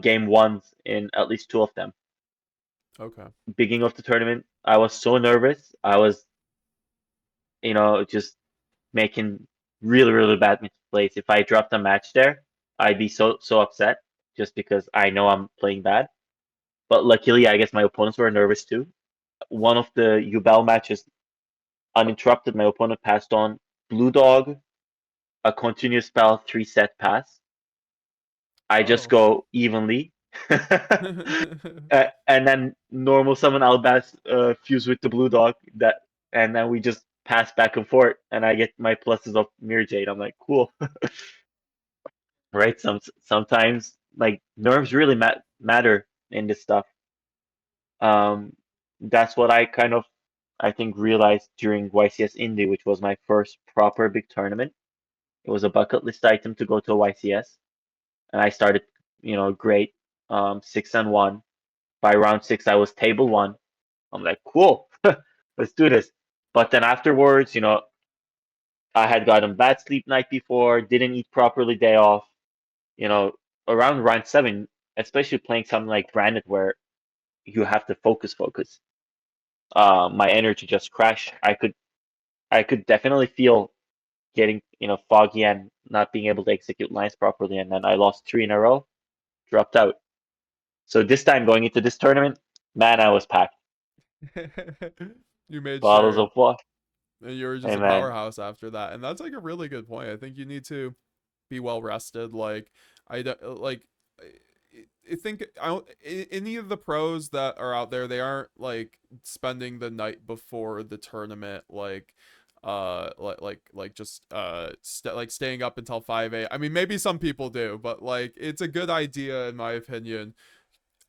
game ones in at least two of them. okay. Beginning of the tournament, I was so nervous. I was, just making really, really bad misplays. If I dropped a match there, I'd be so upset just because I know I'm playing bad. But luckily, I guess my opponents were nervous too. One of the Yubel matches, uninterrupted, my opponent passed on Blue Dog, a continuous spell, 3-set pass. I just Oh. go evenly. And then normal summon Albaz fuse with the Blue Dog, and then we just pass back and forth, and I get my pluses of Mirror Jade. I'm like, cool. Right? Sometimes like nerves really matter in this stuff. Um, that's what I think realized during YCS Indy, which was my first proper big tournament. It was a bucket list item to go to a YCS, and I started, great, 6-1. By round 6, I was table 1. I'm like, cool, let's do this. But then afterwards, I had gotten bad sleep night before, didn't eat properly day off. You know, around round seven, especially playing something like Branded where you have to focus. My energy just crashed. I could definitely feel getting foggy and not being able to execute lines properly, and then I lost three in a row, dropped out. So this time going into this tournament, man, I was packed. You made Bottles sure. of water. And you were just Hey a man, powerhouse after that. And that's like a really good point. I think you need to be well rested. Like like I think I don't any of the pros that are out there, they aren't like spending the night before the tournament like just like staying up until 5 a. I mean, maybe some people do, but like it's a good idea in my opinion,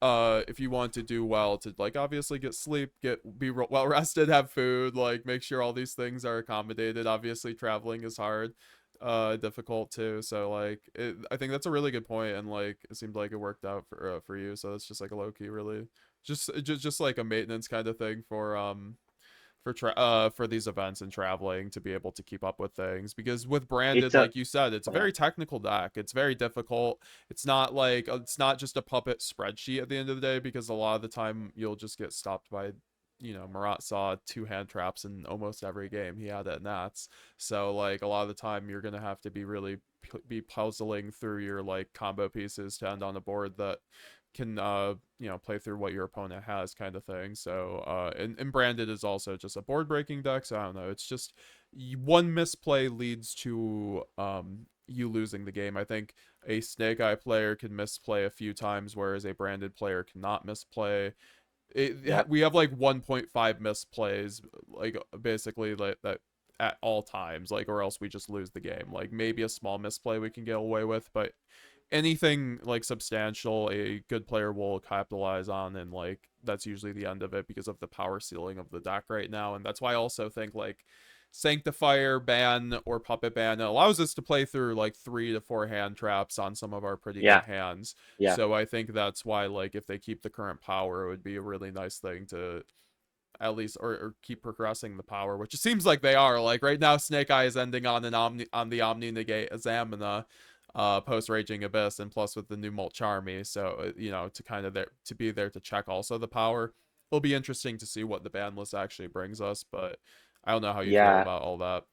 if you want to do well, to like obviously get sleep, be well rested, have food, like make sure all these things are accommodated. Obviously traveling is hard, difficult too, so like I think that's a really good point, and like it seemed like it worked out for you, so it's just like a low-key really just like a maintenance kind of thing for these events and traveling to be able to keep up with things, because with it's Branded, a like you said, it's a yeah, very technical deck. It's very difficult. It's not just a puppet spreadsheet at the end of the day, because a lot of the time you'll just get stopped by, Murat saw two hand traps in almost every game he had at Nats. So like a lot of the time you're gonna have to be really be puzzling through your like combo pieces to end on a board that can play through what your opponent has, kind of thing. So and Branded is also just a board breaking deck, so I don't know, it's just one misplay leads to you losing the game. I think a Snake Eye player can misplay a few times, whereas a Branded player cannot misplay. yeah, We have like 1.5 misplays, like basically like that at all times, like, or else we just lose the game. Like maybe a small misplay we can get away with, but anything like substantial, a good player will capitalize on, and like that's usually the end of it because of the power ceiling of the deck right now. And that's why I also think like Sanctifier ban or Puppet ban allows us to play through like 3 to 4 hand traps on some of our pretty good yeah, hands. yeah, So I think that's why, like, if they keep the current power, it would be a really nice thing to at least, or keep progressing the power, which it seems like they are. Like right now, Snake Eye is ending on the Omni Negate Zamina, post Raging Abyss, and plus with the new Molcharmy. So to kind of to be there to check also the power. It'll be interesting to see what the ban list actually brings us, but I don't know how you feel yeah. about all that.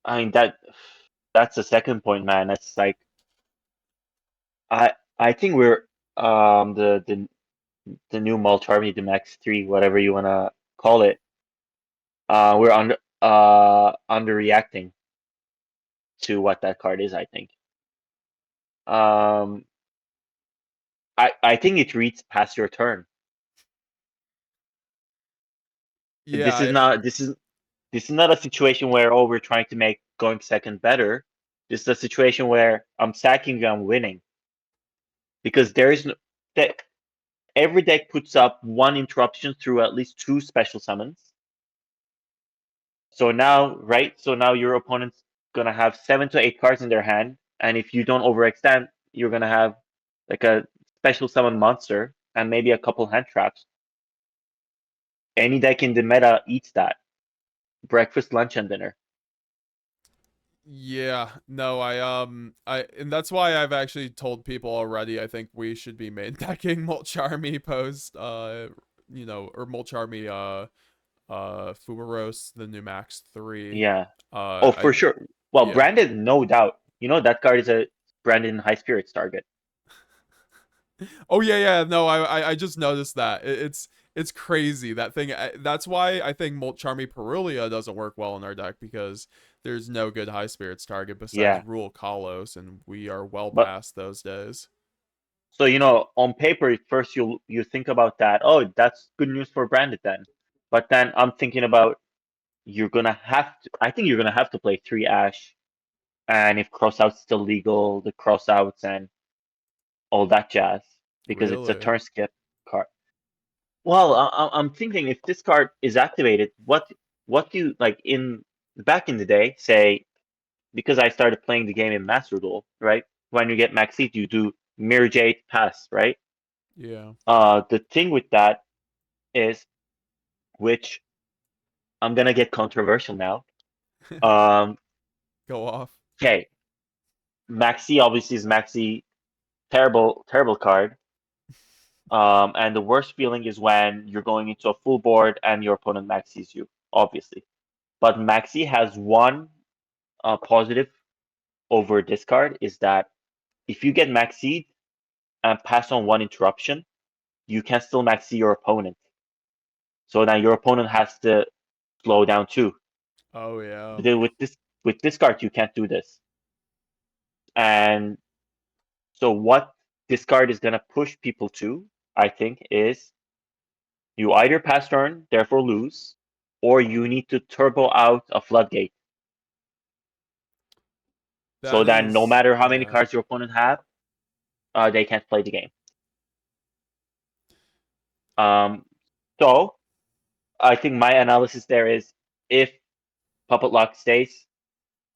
I mean that's the second point, man. It's like I think we're the new Mulcharmy, the Max 3, whatever you wanna call it. We're underreacting to what that card is, I think. Um, I think it reads past your turn. Yeah, This is not this is not a situation where, oh, we're trying to make going second better. This is a situation where I'm sacking you, I'm winning, because there is no that every deck puts up one interruption through at least two special summons. So now, right? So now your opponent's gonna have 7 to 8 cards in their hand, and if you don't overextend, you're gonna have like a special summon monster and maybe a couple hand traps. Any deck in the meta eats that. Breakfast, lunch, and dinner. yeah, no, and that's why I've actually told people already. I think we should be main decking Molcharmy post, or Molcharmy, Fubaros, the new Max 3. Yeah. Oh, I for sure. Well, Yeah. branded, no doubt. That card is a branded in high spirits target. Oh yeah, yeah. No, I just noticed that. It's crazy that thing. That's why I think Molcharmy Perulia doesn't work well in our deck, because there's no good high spirits target besides Yeah. Rule Kalos, and we are well But past those days. so on paper, at first you think about that. Oh, that's good news for branded then. But then I'm thinking about you're gonna have to. I think you're gonna have to play 3 Ash, and if crossout's still legal, the crossouts and all that jazz, because it's a Really? turn skip card. Well, I'm thinking if this card is activated, what do you like in back in the day? Say, because I started playing the game in Master Duel, right? When you get Max Seed, you do Mirror Jade pass, right? Yeah. The thing with that is which I'm gonna get controversial now. Um, Go off. okay, Maxi obviously is Maxi, terrible, terrible card. And the worst feeling is when you're going into a full board and your opponent maxis you, obviously. But Maxi has one positive over discard is that if you get maxied and pass on one interruption, you can still maxi your opponent. So now your opponent has to slow down too. Oh yeah. But then with discard you can't do this. And so what discard is gonna push people to, I think, is you either pass turn, therefore lose, or you need to turbo out a floodgate. So That that no is, matter how many yeah. cards your opponent have, they can't play the game. Um, so I think my analysis there is if Puppet Lock stays,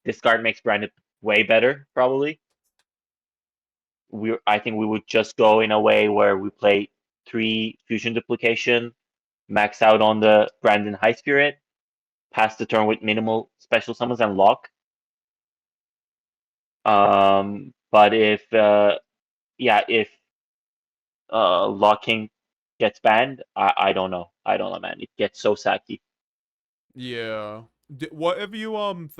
this card makes Branded way better, probably. I think we would just go in a way where we play 3 fusion duplication, max out on the Brandon High Spirit, pass the turn with minimal special summons and lock. But if locking gets banned, I don't know. I don't know, man. It gets so sacky. Yeah. What have you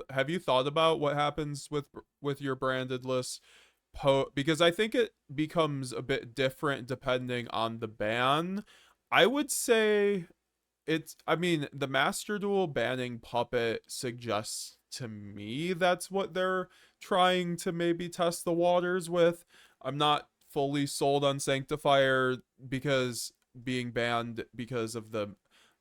have you thought about what happens with your branded list because I think it becomes a bit different depending on the ban. I would say I mean, the Master Duel banning Puppet suggests to me that's what they're trying to maybe test the waters with. I'm not fully sold on Sanctifier because being banned because of the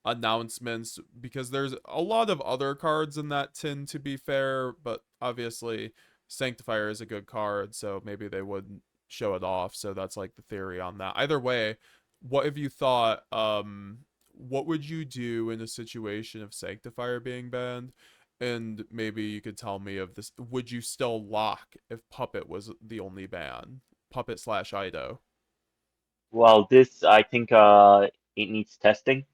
announcements, because there's a lot of other cards in that tin, to be fair, but obviously Sanctifier is a good card, so maybe they wouldn't show it off. So that's like the theory on that. Either way, what have you thought? What would you do in a situation of Sanctifier being banned? And maybe you could tell me of this. Would you still lock if Puppet was the only ban? Puppet slash Ido. Well, this I think it needs testing,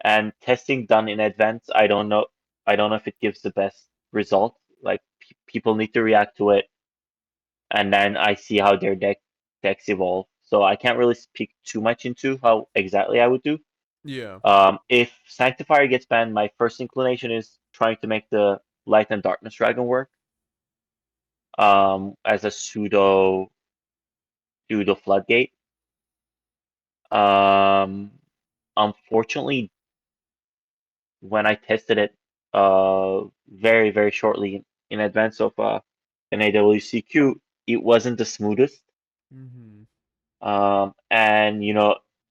and testing done in advance. I don't know. I don't know if it gives the best result. Like people need to react to it, and then I see how their decks evolve. So I can't really speak too much into how exactly I would do. Yeah. If Sanctifier gets banned, my first inclination is trying to make the Light and Darkness Dragon work as a pseudo floodgate. Um, Unfortunately, when I tested it very, very shortly in advance of NAWCQ, it wasn't the smoothest. Mm-hmm. And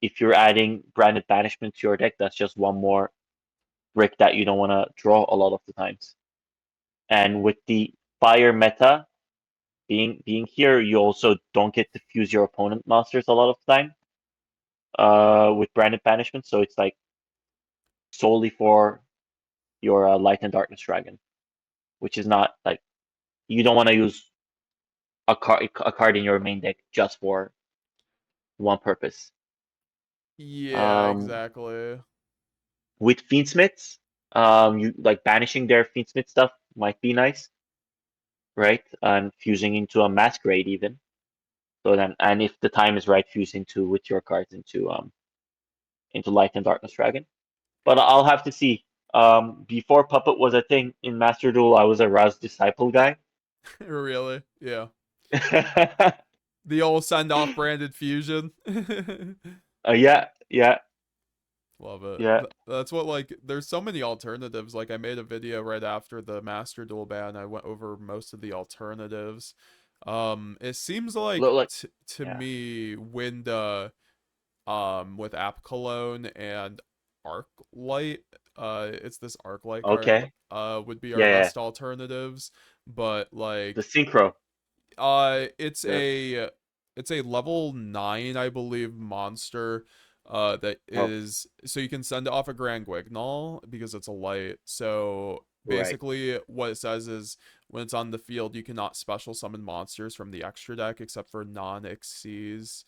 if you're adding Branded Banishment to your deck, that's just one more brick that you don't want to draw a lot of the times. And with the fire meta being here, you also don't get to fuse your opponent monsters a lot of the time with Branded Banishment. So it's like solely for your Light and Darkness Dragon, which is not like you don't want to use a card in your main deck just for one purpose. Yeah, Um, exactly. with Fiendsmiths, you like banishing their Fiendsmith stuff might be nice, right? And fusing into a Masquerade even. So then, and if the time is right, fuse into with your cards into Light and Darkness Dragon. But I'll have to see. Before Puppet was a thing in Master Duel, I was a Rouse Disciple guy. Really? Yeah. The old send off branded fusion. Yeah, yeah, Love it. yeah. That's what, like, there's so many alternatives. Like, I made a video right after the Master Duel ban. I went over most of the alternatives. It seems like Look, like, to yeah. me, Winda, with App Cologne and Arc Light, it's this Arc Light card, Okay. would be our Yeah, yeah. best alternatives. But The like, synchro. it's Yeah. a level 9, I believe, monster. That Oh, is, so you can send it off a Grand Guignol because it's a light. So right. basically, what it says is when it's on the field, you cannot special summon monsters from the extra deck except for non-Xyz,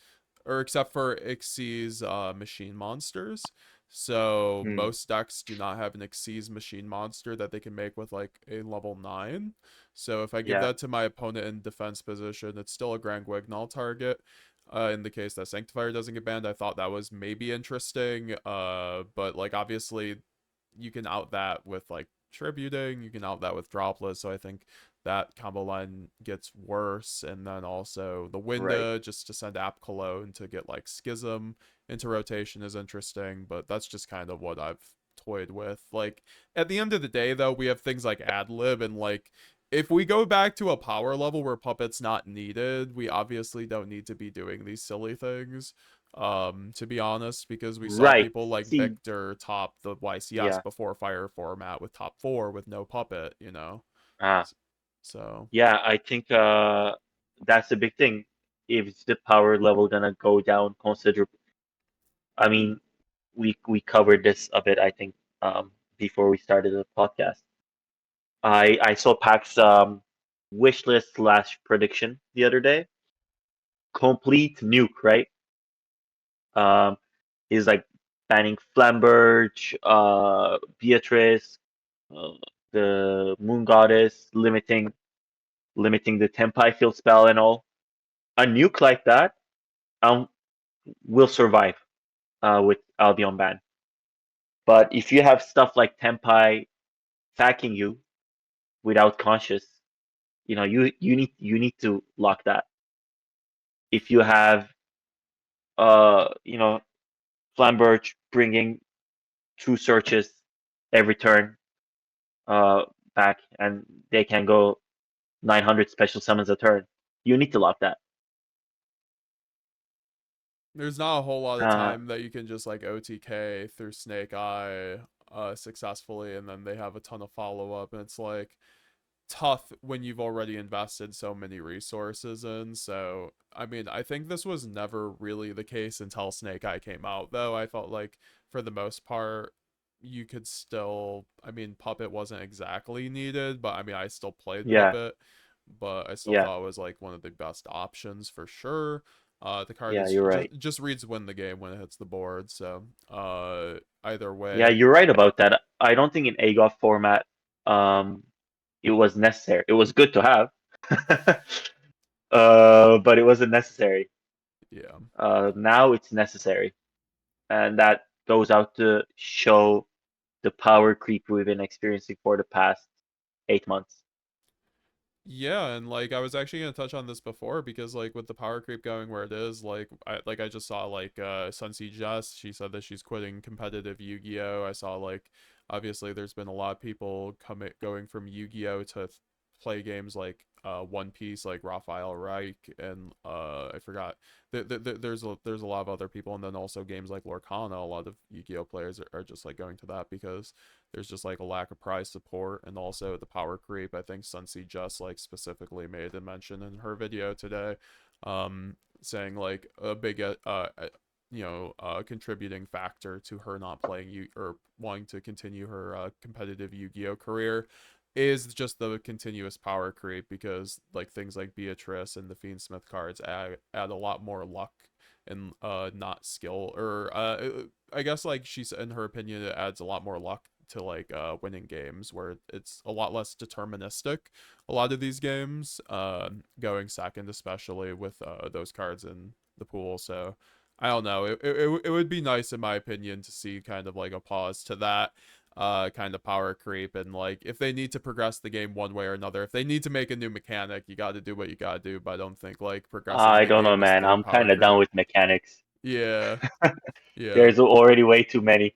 or except for Xyz machine monsters. So Mm, most decks do not have an Xyz machine monster that they can make with like a level 9. So if I give yeah. that to my opponent in defense position, it's still a Grand Guignol target. In the case that Sanctifier doesn't get banned, I thought that was maybe interesting. But like obviously you can out that with like tributing, you can out that with droplets. So I think that combo line gets worse. And then also the Right. window just to send App Cologne to get like Schism into rotation is interesting, but that's just kind of what I've toyed with. Like at the end of the day though, we have things like ad lib and like if we go back to a power level where puppet's not needed, we obviously don't need to be doing these silly things. To be honest, because we saw Right. people like See, Victor top the YCS yeah. before Fire format with top 4 with no puppet, you know. Ah, So yeah, I think that's the big thing. If the power level gonna go down considerably, I mean, we covered this a bit, I think, before we started the podcast. I saw Pac's wish list slash prediction the other day. Complete nuke, right? Um, he's like banning Flamberge, Beatrice, uh, the Moon Goddess, limiting the Tempai field spell and all. A nuke like that um will survive with Albion ban. But if you have stuff like Tempai attacking you without conscious, you need to lock that. If you have Flamberge bringing 2 searches every turn uh back and they can go 900 special summons a turn, you need to lock that. there's not a whole lot of Uh time that you can just like OTK through Snake Eye successfully and then they have a ton of follow up and it's like tough when you've already invested so many resources in. So, I mean, I think this was never really the case until Snake Eye came out, though. I felt like for the most part, you could still, I mean, Puppet wasn't exactly needed, but I mean, I still played yeah, Puppet, but I still yeah, thought it was like one of the best options for sure. The card yeah, is you're right. just reads win the game when it hits the board. So, either Yeah, way, you're right about that. I don't think in AGOF format um it was necessary. It was good to have. But it wasn't necessary. yeah. Now it's necessary. And that goes out to show the power creep we've been experiencing for the past 8 months. Yeah, and like I was actually gonna touch on this before because like with the power creep going where it is, I just saw like Sunsi Jess, she said that she's quitting competitive Yu-Gi-Oh! I saw like obviously there's been a lot of people coming going from Yu-Gi-Oh! To play games like One Piece like Raphael Reich and I forgot there's a lot of other people and then also games like Lorcana, a lot of Yu-Gi-Oh! Players are just like going to that because there's just like a lack of prize support and also the power creep. I think Sunsi just like specifically made a mention in her video today, saying like a big contributing factor to her not playing you or wanting to continue her competitive Yu-Gi-Oh career is just the continuous power creep because like things like Beatrice and the Fiendsmith cards add a lot more luck and not skill or I guess like she's in her opinion it adds a lot more luck to like winning games where it's a lot less deterministic a lot of these games going second especially with those cards in the pool. So I don't know, it would be nice in my opinion to see kind of like a pause to that kind of power creep and like if they need to progress the game one way or another, if they need to make a new mechanic, you got to do what you got to do, but I don't think like progressing I the don't know, game is man. through I'm power kind of creep. done with mechanics. Yeah, yeah. There's already way too many.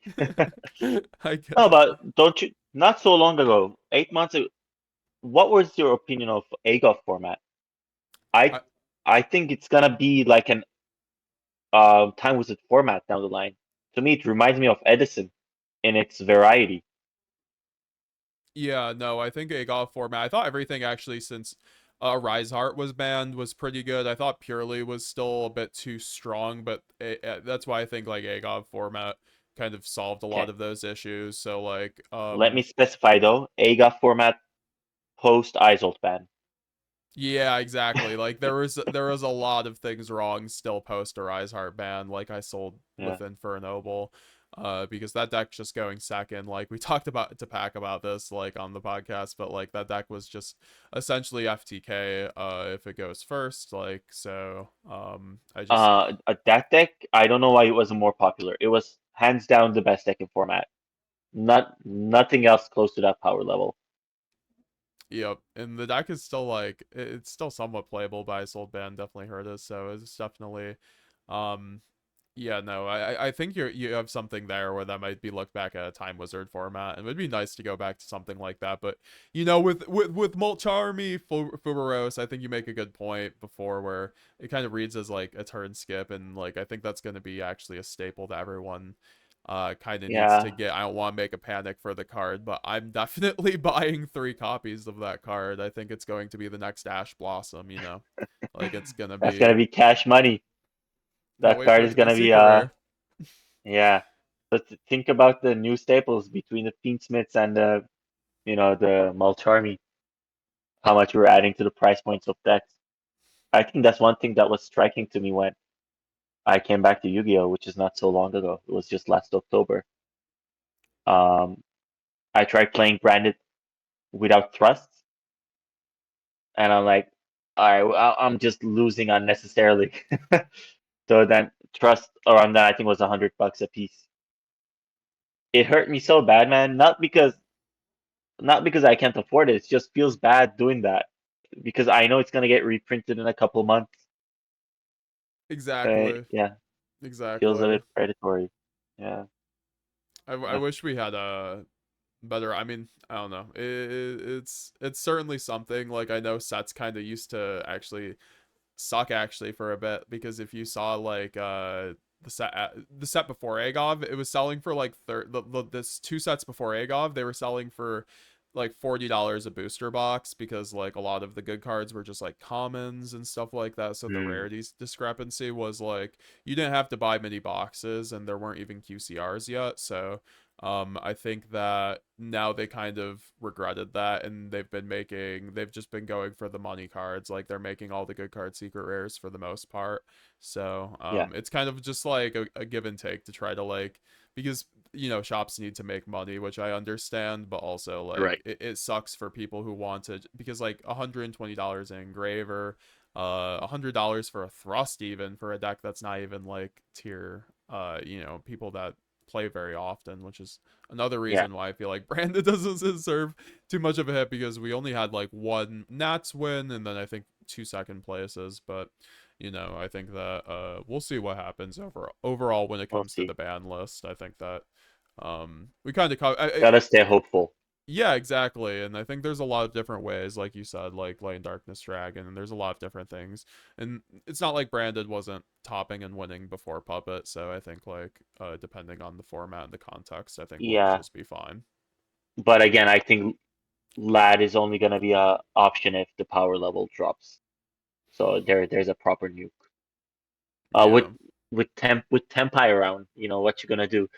I get No, it. but don't you? Not so long ago, 8 months ago, what was your opinion of AGOF format? I I, I think it's gonna be like an time wizard format down the line. To me, it reminds me of Edison in its variety. yeah, no, I think a golf format. I thought everything actually since Rise Heart was banned was pretty good. I thought Purely was still a bit too strong, but that's why I think like a golf format kind of solved a lot Okay, of those issues. So like let me specify though. AGOF format post Isolt ban. yeah, exactly. Like there was a lot of things wrong still post Rise Heart ban, like I sold Yeah. with Infernoble. because that deck's just going second. Like we talked about to Pack about this like on the podcast, but like that deck was just essentially FTK if it goes first. Like so, I just That deck, I don't know why it wasn't more popular. It was hands down the best deck in format. Nothing else close to that power level. yep, and the deck is still like it's still somewhat playable, but I sold ban definitely hurt us, so it's definitely um yeah, no, I think you have something there where that might be looked back at a Time Wizard format, and it would be nice to go back to something like that. But with Molcharmi, Fubaros, I think you make a good point before where it kind of reads as like a turn skip, and like I think that's going to be actually a staple that everyone kind of needs to Yeah, get. I don't want to make a panic for the card, but I'm definitely buying 3 copies of that card. I think it's going to be the next Ash Blossom. Like it's gonna that's gonna be. be cash money. Can't That wait card for is it to be gonna be secret rare. yeah. But think about the new staples between the Fiendsmiths and the Malcharmi, how much we're adding to the price points of decks. I think that's one thing that was striking to me when I came back to Yu-Gi-Oh, which is not so long ago. It was just last October. Um, I tried playing Branded without thrusts, and I'm like, all right, I'm just losing unnecessarily. So then trust around that I think was $100 a piece. It hurt me so bad, man. Not because I can't afford it. It just feels bad doing that because I know it's gonna get reprinted in a couple months. Exactly. Yeah, feels a Exactly. bit predatory. Yeah, I yeah, wish we had a better. I mean, I don't know. It's certainly something. Like I know sets kind of used to actually suck actually for a bit because if you saw like the set before Agov, it was selling for like this 2 sets before Agov, they were selling for like $40 a booster box because like a lot of the good cards were just like commons and stuff like that. So the mm, rarities discrepancy was like you didn't have to buy many boxes and there weren't even QCRs yet. So I think that now they kind of regretted that and they've just been going for the money cards. Like they're making all the good card secret rares for the most part. So yeah, it's kind of just like a give and take to try to like because shops need to make money, which I understand, but also like right. it sucks for people who want to because like $120 an engraver, $100 for a thrust even for a deck that's not even like tier people that play very often, which is another Yeah, reason why I feel like Brandon doesn't deserve too much of a hit because we only had like one Nats win and then I think 2 second places, but I think that we'll see what happens overall when it we'll comes to see. the ban list. I think that we kind of Gotta stay hopeful. yeah, exactly. And I think there's a lot of different ways, like you said, like Lane Darkness Dragon, and there's a lot of different things. And it's not like Branded wasn't topping and winning before Puppet, so I think like depending on the format and the context, I think we'll Yeah, just be fine. but again, I think Lad is only gonna be a option if the power level drops. So there's a proper nuke. Uh, with Yeah. with Tempai around, what you gonna do,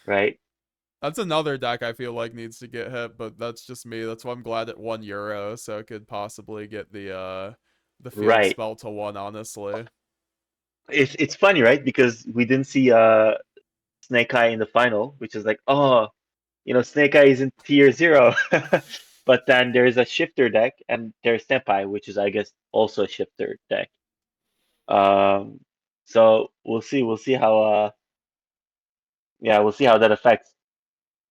right? That's another deck I feel like needs to get hit, but that's just me. That's why I'm glad at €1, so it could possibly get the field Right. spell to 1, honestly. It's funny, right? Because we didn't see Snake Eye in the final, which is like, oh, Snake Eye is in tier 0. But then there's a shifter deck, and there's Senpai, which is, I guess, also a shifter deck. Um, so we'll see. We'll see how that affects.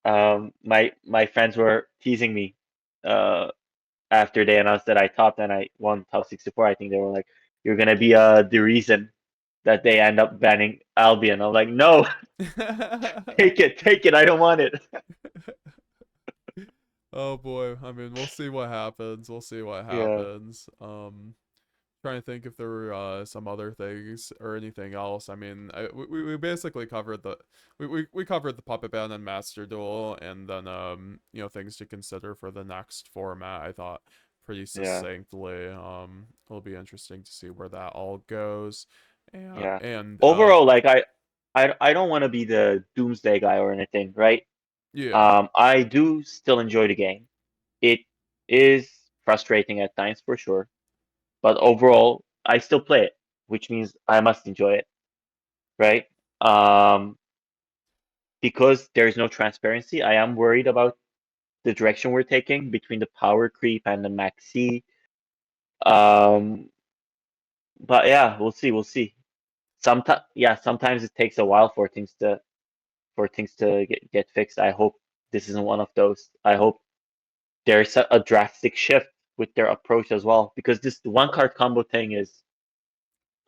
My friends were teasing me uh, after they announced that I topped and I won top 64. I think they were like, "You're gonna be the reason that they end up banning Albion." I'm like, "No, take it. I don't want it." Oh boy. I mean, we'll see what happens. We'll see what Yeah, happens. Trying to think if there were some other things or anything else. I mean, we basically covered we covered the puppet ban and Master Duel, and then things to consider for the next format. I thought pretty yeah, succinctly. It'll be interesting to see where that all goes, and yeah. and Overall, like I don't want to be the doomsday guy or anything, right? yeah. I do still enjoy the game. It is frustrating at times for sure, but overall, I still play it, which means I must enjoy it, right? Um, because there's no transparency, I am worried about the direction we're taking between the power creep and the maxi. Um, but yeah, we'll see. We'll see. Sometimes it takes a while for things to get fixed. I hope this isn't one of those. I hope there's a drastic shift with their approach as well, because this one card combo thing is,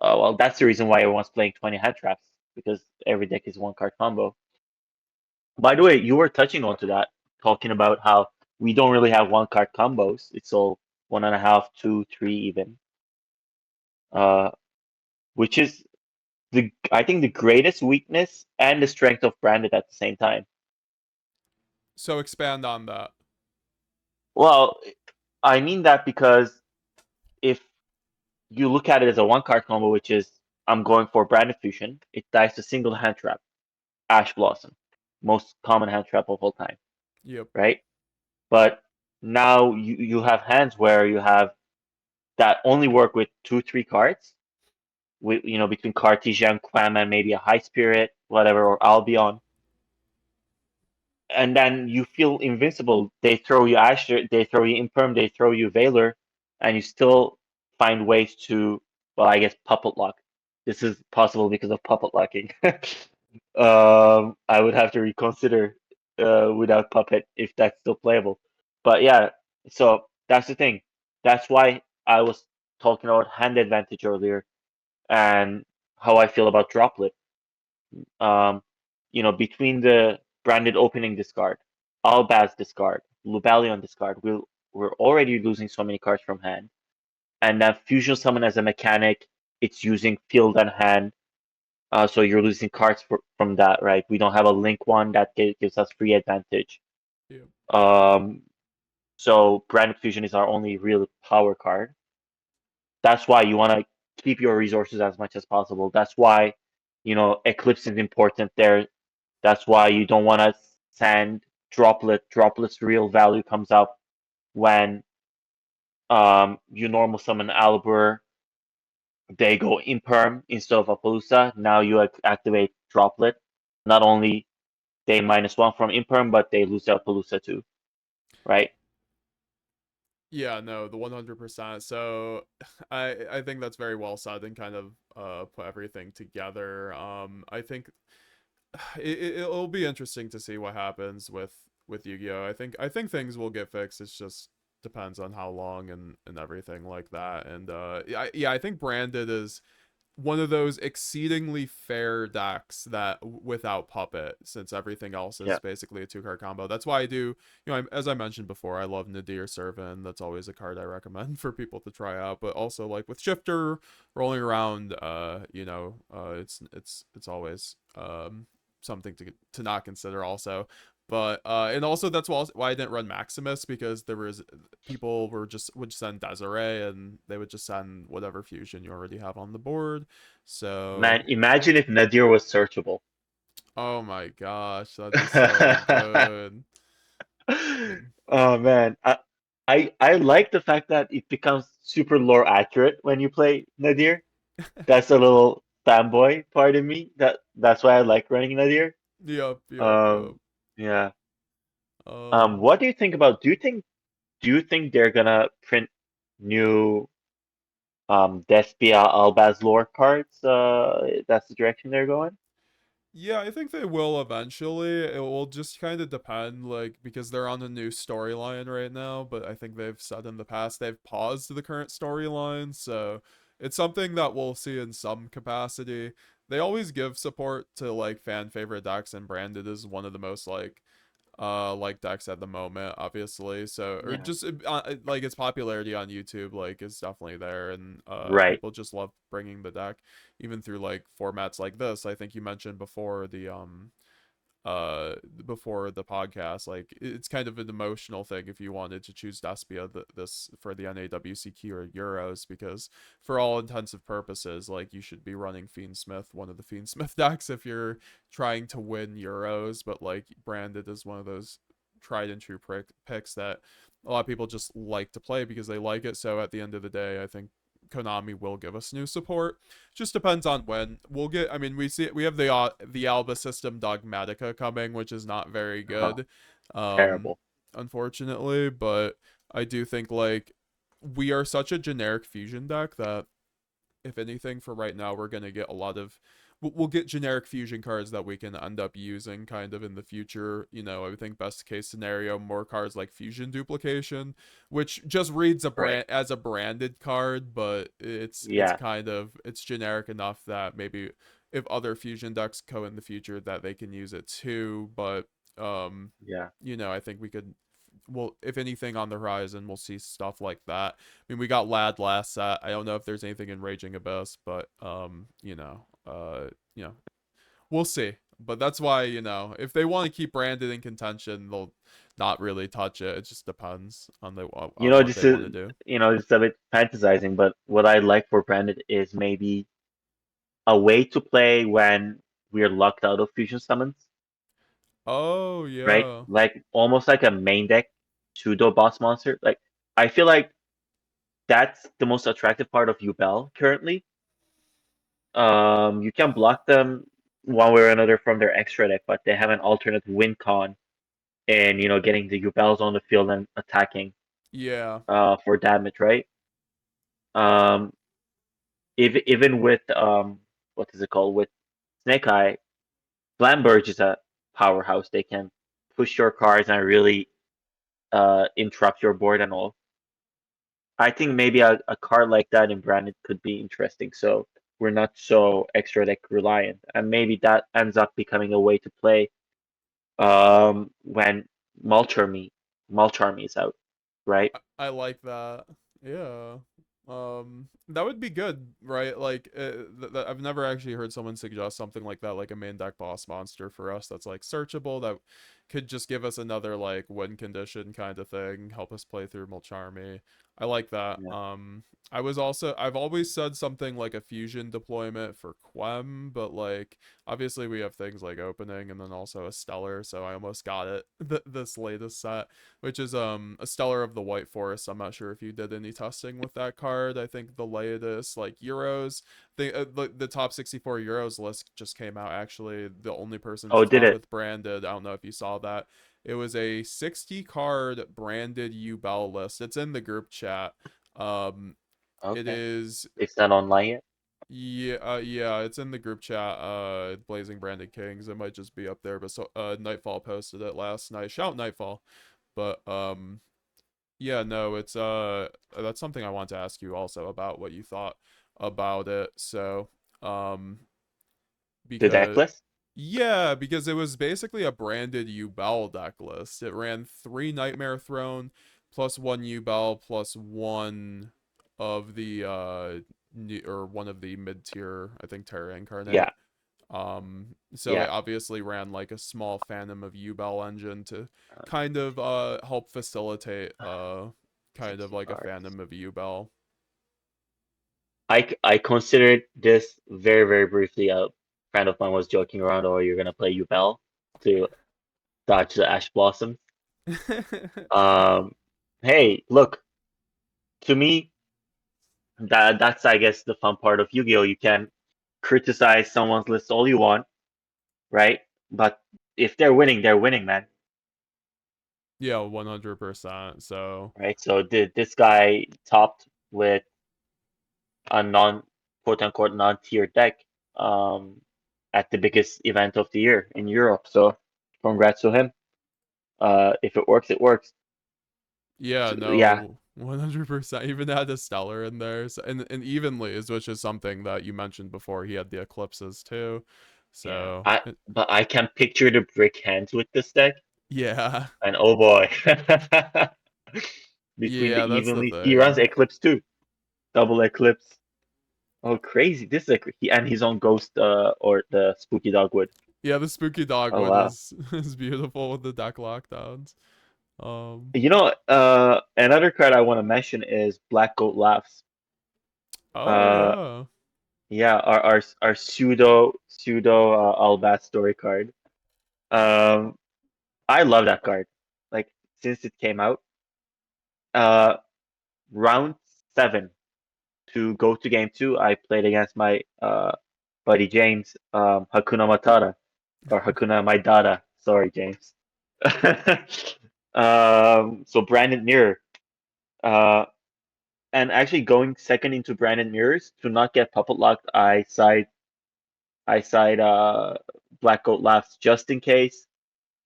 well, that's the reason why everyone's playing 20 hand traps, because every deck is one card combo. By the way, you were touching onto that, talking about how we don't really have one card combos. It's all one and a half, two, three, even. Uh, which is I think the greatest weakness and the strength of Branded at the same time. So expand on that. Well, I mean that because if you look at it as a one card combo, which is I'm going for Branded Fusion, it dies to single hand trap, Ash Blossom, most common hand trap of all time, Yep. right? But now you have hands where you have that only work with 2, 3 cards, with between Cartesian, Quam, and maybe a High Spirit, whatever, or Albion, and then you feel invincible. They throw you Asher, they throw you Imperm, they throw you Valor, and you still find ways to, well, I guess, puppet lock. This is possible because of puppet locking. I would have to reconsider without puppet if that's still playable. But yeah, so that's the thing. That's why I was talking about hand advantage earlier and how I feel about droplet. Um, between the Branded opening discard, Albaz discard, Lubalion discard, we're already losing so many cards from hand. And then Fusion Summon as a mechanic, it's using field and hand. So you're losing cards from that, right? We don't have a link one that gives us free advantage. Yep. Um, so Branded Fusion is our only real power card. That's why you want to keep your resources as much as possible. That's why, Eclipse is important there. That's why you don't want to send Droplet. Droplet's real value comes up when you normal summon Albur, they go Imperm instead of Appaloosa. Now you activate Droplet. Not only they -1 from Imperm, but they lose their Appaloosa too, right? Yeah, no, the 100%. So I think that's very well said and kind of put everything together. I think it'll be interesting to see what happens with Yu-Gi-Oh. I think things will get fixed. It's just depends on how long and everything like that. And I think Branded is one of those exceedingly fair decks that without puppet, since everything else is Yeah. basically a 2 card combo. That's why I do, as I mentioned before, I love Nadir Servant. That's always a card I recommend for people to try out. But also like with Shifter rolling around, it's always something to not consider also. But and also that's why I didn't run Maximus, because there was people would send Desiree and they would just send whatever fusion you already have on the board. So Man, imagine if Nadir was searchable. oh my gosh, that'd be so good. Oh man, I like the fact that it becomes super lore accurate when you play Nadir. That's a little fanboy part of me. That's why I like running Nadir. Yep. Yeah. Um, What do you think about? Do you think they're gonna print new Despia Albaz lore cards? That's the direction they're going. Yeah, I think they will eventually. It will just kind of depend, like, because they're on a new storyline right now, but I think they've said in the past they've paused the current storyline, so it's something that we'll see in some capacity. They always give support to, like, fan favorite decks, and Branded is one of the most, like decks at the moment, obviously. So or Yeah. just like its popularity on YouTube like is definitely there, and Right. people just love bringing the deck even through like formats like this. I think you mentioned before the podcast, like it's kind of an emotional thing if you wanted to choose Despia this for the NAWCQ or Euros, because for all intensive purposes, like you should be running Fiendsmith, one of the Fiendsmith decks, if you're trying to win Euros. But like Branded is one of those tried and true picks that a lot of people just like to play because they like it. So at the end of the day, I think Konami will give us new support. Just depends on when we'll get. I mean, we have the Alba system Dogmatica coming, which is not very Oh, good, um, terrible. unfortunately. But I do think like we are such a generic fusion deck that if anything, for right now, we're gonna get a lot of. We'll get generic fusion cards that we can end up using kind of in the future. You know, I think best case scenario, more cards like fusion duplication, which just reads a Right. brand as a branded card, but it's Yeah. kind of it's generic enough that maybe if other fusion decks go in the future that they can use it too. But Yeah. you know, I think we could well, if anything on the horizon, we'll see stuff like that. I mean, we got Lad last set. I don't know if there's anything in Raging Abyss, but you know, we'll see. But that's why, you know, if they want to keep Branded in contention, they'll not really touch it. It just depends on the You on know, what just they want to to, do. just a bit fantasizing, but what I like for Branded is maybe a way to play when we're locked out of fusion summons, Oh right? yeah. Like almost like a main deck pseudo boss monster. Like I feel like that's the most attractive part of Yubel currently. You can block them one way or another from their extra deck, but they have an alternate win con and getting the Yubels on the field and attacking Yeah. for damage, right? Um, even with what is it called, with Snake Eye, Flamberge is a powerhouse. They can push your cards and really interrupt your board and all. I think maybe a card like that in Branded could be interesting. So we're not so extra deck reliant, and maybe that ends up becoming a way to play when Mulcharmy Mulcharmy is out, right? I like that. Yeah. That would be good, right? Like, I've never actually heard someone suggest something like that, like a main deck boss monster for us that's like searchable that could just give us another like win condition kind of thing, help us play through Mulcharmy. I like that. Yeah. I've always said something like a fusion deployment for Quem, but like obviously we have things like opening and then also a stellar, so I almost got it this latest set, which is a stellar of the White Forest. I'm not sure if you did any testing with that card. I think the latest like Euros, the top 64 Euros list just came out. Actually, the only person to Oh, did talk it? with Branded. I don't know if you saw that. It was a 60 card branded U-Bell list. It's in the group chat. Um, it Okay. is It's not online yet. yeah, yeah, it's in the group chat. Blazing Branded Kings. It might just be up there, but so Nightfall posted it last night. Shout Nightfall. But yeah, no, it's that's something I want to ask you also about what you thought about it. So, um The deck because list? yeah, because it was basically a branded Yubel deck list. It ran 3 Nightmare Throne plus 1 Yubel plus one of the or one of the mid-tier, I think Terra Yeah. Incarnate. So Yeah. it obviously ran like a small Phantom of Yubel engine to kind of help facilitate kind of 60 like a cards. Phantom of Yubel. I considered this very, very briefly. A friend of mine was joking around, "Oh, you're gonna play Yubel to dodge the Ash Blossom." Um, hey, look, to me, that's I guess the fun part of Yu-Gi-Oh! You can criticize someone's list all you want, right? But if they're winning, man, Yeah, 100%. So, right? So this guy topped with a non quote unquote non-tier deck um at the biggest event of the year in Europe. So congrats to him. If it works, it works. yeah, So, yeah, no, 100%. Even had a stellar in there. So, and evenly which is something that you mentioned before. He had the eclipses too. yeah. So, But I can picture the brick hands with this deck, yeah. and oh boy, between Yeah, the that's the evenly, he runs thing. Eclipse too, double Eclipse. Oh, crazy! This is like he and his own Ghost or the Spooky Dogwood. Yeah, the spooky Oh dogwood wow. is beautiful with the deck lockdowns. Another card I want to mention is Black Goat Laughs. Oh Uh, yeah. yeah, our pseudo Albat story card. Um, I love that card. Like since it came out, uh, round 7 to go to game two, I played against my buddy James, HakunaMyData or HakunaMyData. Sorry, James. So Branded Mirror. Uh, and actually going second into Branded Mirrors to not get puppet locked, I side Black Goat Laughs just in case.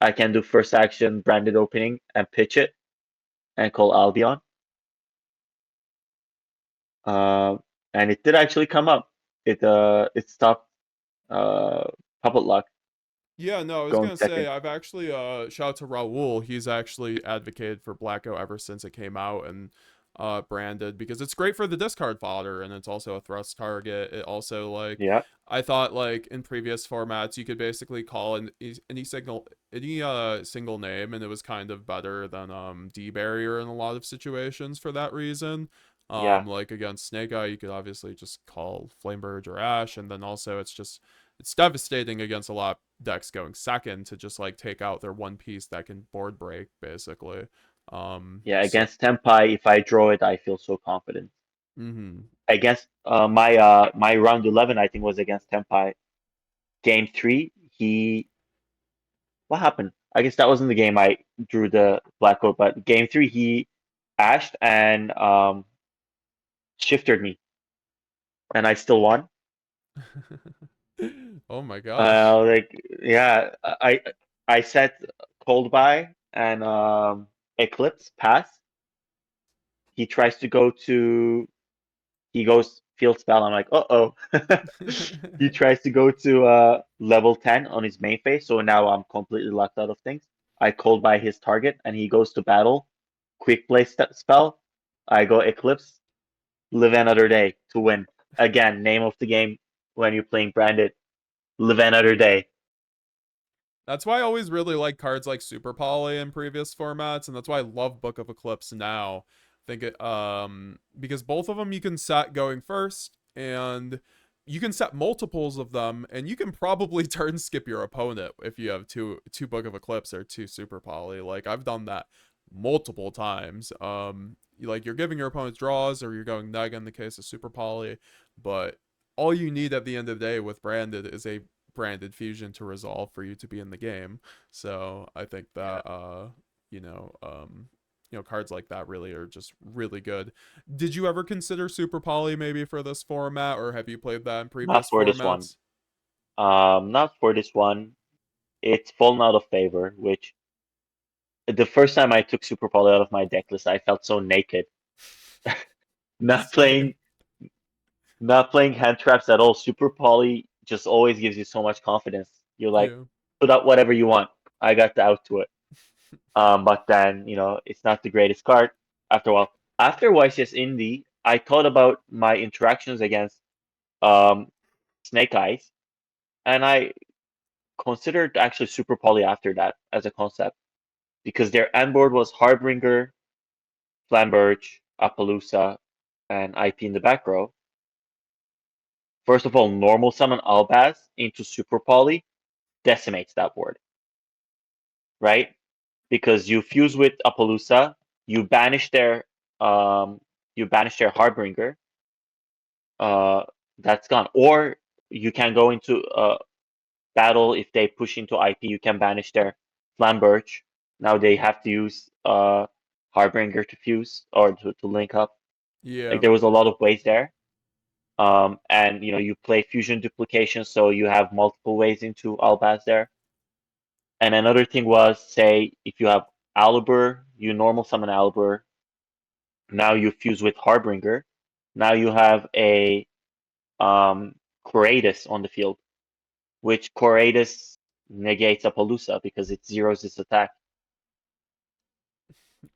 I can do first action branded opening and pitch it and call Albion. Uh, and it did actually come up. It stopped uh puppet lock Yeah, no, I was going gonna say second. I've actually shout out to Raul. He's actually advocated for Blacko ever since it came out and branded because it's great for the discard fodder and it's also a thrust target. It also like Yeah, I thought like in previous formats you could basically call any single name and it was kind of better than D barrier in a lot of situations for that reason. yeah, Like against Snake Eye you could obviously just call Flameburge or Ash and then also it's devastating against a lot of decks going second to just like take out their one piece that can board break basically. yeah. So Against Tempai, if I draw it, I feel so confident. mhm. Against my round 11, I think was against Tempai. Game three, he what happened? I guess that wasn't the game I drew the black coat, but game three he ashed and shifted me, and I still won. Oh my gosh. Like yeah, I set cold buy and eclipse pass. He tries to go to he goes field spell. I'm like, oh. He tries to go to level 10 on his main phase, so now I'm completely locked out of things. I cold by his target, and he goes to battle. Quick play spell. I go Eclipse. Live another day to win. Again, name of the game when you're playing Branded. Live another day. That's why I always really like cards like Super Poly in previous formats, and that's why I love Book of Eclipse now. I think it because both of them you can set going first, and you can set multiples of them, and you can probably turn skip your opponent if you have two Book of Eclipse or two Super Poly. Like I've done that multiple times. Like you're giving your opponent draws, or you're going neg in the case of Super Poly, but all you need at the end of the day with Branded is a branded fusion to resolve for you to be in the game. So I think Yeah. that you know, cards like that really are just really good. Did you ever consider Super Poly maybe for this format, or have you played that in Not previous for this one. formats? Not for this one. It's fallen out of favor, which the first time I took Super Poly out of my deck list, I felt so naked. Not Same. playing Not playing hand traps at all. Super Poly just always gives you so much confidence. You're like, Yeah. put out whatever you want. I got the out to it. But then, it's not the greatest card after a while. After YCS Indie, I thought about my interactions against um, Snake Eyes, and I considered actually Super Poly after that as a concept because their end board was Harbinger, Flamberge, Appaloosa, and IP in the back row. First of all, normal summon Albaz into Super Poly decimates that board, right? Because you fuse with Appaloosa, you banish their um you banish their Harbinger, uh that's gone. Or you can go into battle if they push into IP, you can banish their Flamberge. Now they have to use Harbinger to fuse or to link up. Like Yeah. there was a lot of ways there. And you play fusion duplication, so you have multiple ways into Albaz there. And another thing was, say, if you have Alibur, you normal summon Alibur. Now you fuse with Harbinger. Now you have a Coratus on the field, which Coratus negates Appaloosa because it zeroes its attack.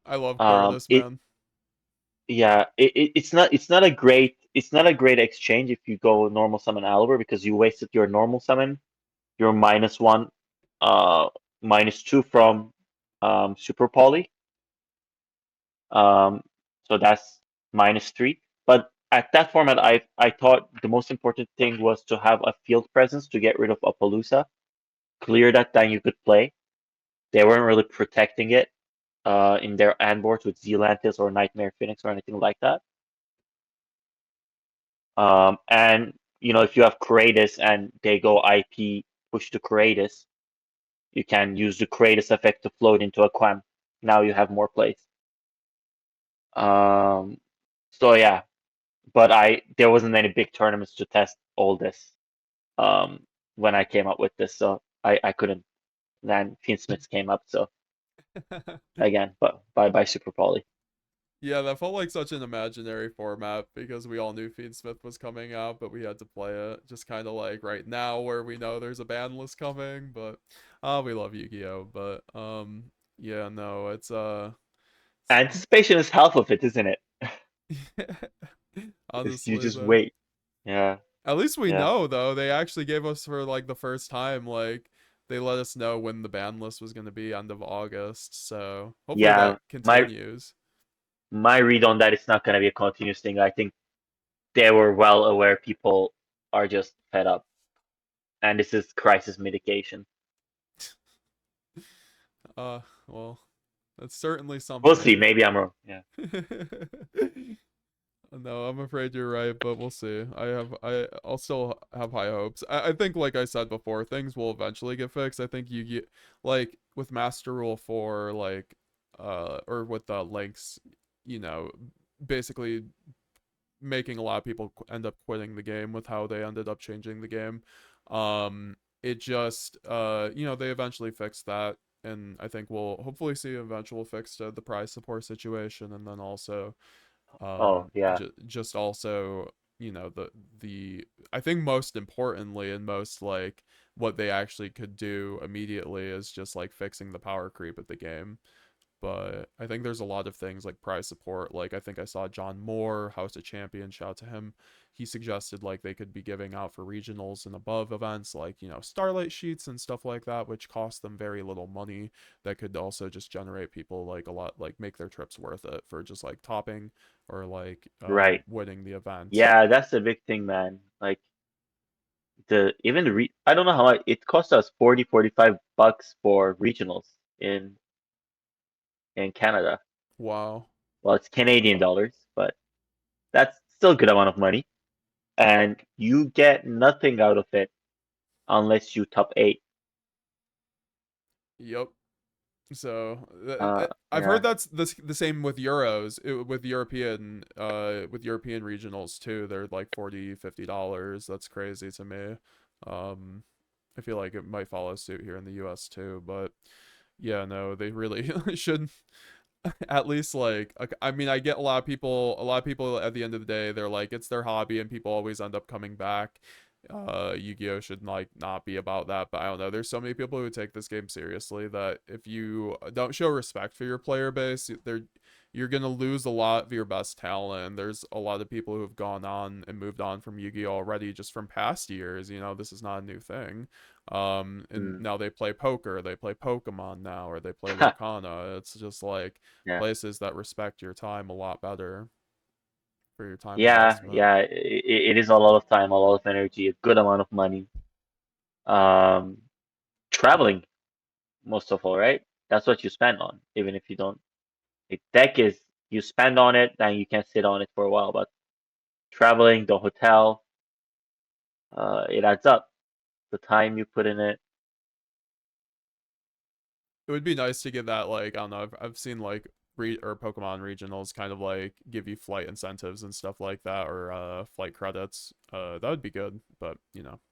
I love Um, Cordatus, it man. yeah, it's not a great exchange if you go normal summon Alibur because you wasted your normal summon, your -1, uh, -2 from Super Poly. Um, so that's -3. But at that format, I thought the most important thing was to have a field presence to get rid of Appaloosa, clear that, then you could play. They weren't really protecting it in their end boards with Zealantis or Nightmare Phoenix or anything like that. And if you have Kratos and they go IP push to Kratos, you can use the Kratos effect to float into a Quem. Now you have more plays. Um, so yeah, but there wasn't any big tournaments to test all this um, when I came up with this, so I couldn't. Then Fiendsmiths came up, so again, but bye Super Poly. Yeah, that felt like such an imaginary format because we all knew Fiendsmith was coming out, but we had to play it just kind of like right now where we know there's a ban list coming. But we love Yu-Gi-Oh! But yeah, no, Anticipation is half of it, isn't it? If you honestly, just though. wait. Yeah, At least we yeah, know though. They actually gave us for like the first time, like they let us know when the ban list was going to be end of August. So hopefully yeah. that My continues. my read on that, it's not gonna be a continuous thing. I think they were well aware people are just fed up, and this is crisis mitigation. Well, that's certainly We'll see. something. Maybe I'm wrong. Yeah. No, I'm afraid you're right, but we'll see. I'll still have high hopes. I think, like I said before, things will eventually get fixed. I think you get like with Master Rule 4, like or with the links, you know, basically making a lot of people end up quitting the game with how they ended up changing the game. It just they eventually fixed that, and I think we'll hopefully see an eventual fix to the prize support situation, and then also Oh yeah. just also the I think most importantly and most like what they actually could do immediately is just like fixing the power creep at the game. But I think there's a lot of things like prize support. Like I think I saw John Moore, House of Champions, shout out to him. He suggested like they could be giving out for regionals and above events, like Starlight sheets and stuff like that, which cost them very little money. That could also just generate people like a lot, like make their trips worth it for just like topping or like Right. winning the event. Yeah, that's the big thing, man. Like I don't know how much it cost us 40-45 bucks for regionals in in Canada. Wow. Well, it's Canadian dollars, but that's still a good amount of money. And you get nothing out of it unless you top eight. Yep. So I've heard Yeah. that's the same with Euros, with European regionals too. They're like 40-50. That's crazy to me. Um, I feel like it might follow suit here in the U.S. too, but yeah, no, they really should at least like I mean I get a lot of people at the end of the day they're like it's their hobby and people always end up coming back. Yu-Gi-Oh should like not be about that, but I don't know, there's so many people who take this game seriously that if you don't show respect for your player base, you're gonna lose a lot of your best talent. And there's a lot of people who have gone on and moved on from Yu-Gi-Oh already just from past years. This is not a new thing. And Mm. now they play poker, they play Pokemon now, or they play Lorcana. It's just like Yeah. places that respect your time a lot better for your time Yeah, investment. yeah. It is a lot of time, a lot of energy, a good amount of money. Um, Traveling most of all, right? That's what you spend on, even if you don't. A deck is you spend on it, then you can sit on it for a while. But traveling, the hotel, it adds up. The time you put in it. It would be nice to get that, like, I don't know, I've seen like or Pokemon regionals kind of like give you flight incentives and stuff like that, or flight credits. That would be good, but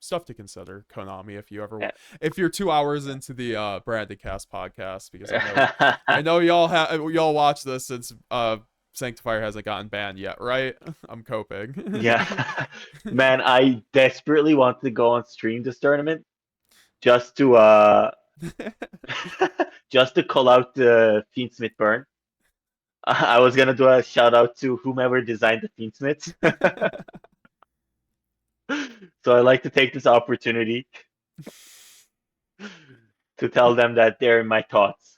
stuff to consider. Konami, Yeah. if you're 2 hours into the Brandedcast podcast, because I know y'all watch this since Sanctifier hasn't gotten banned yet, right? I'm coping. Yeah. Man, I desperately want to go on stream this tournament just to just to call out the Fiendsmith burn. I was gonna do a shout out to whomever designed the Fiendsmiths. So I like to take this opportunity to tell them that they're in my thoughts.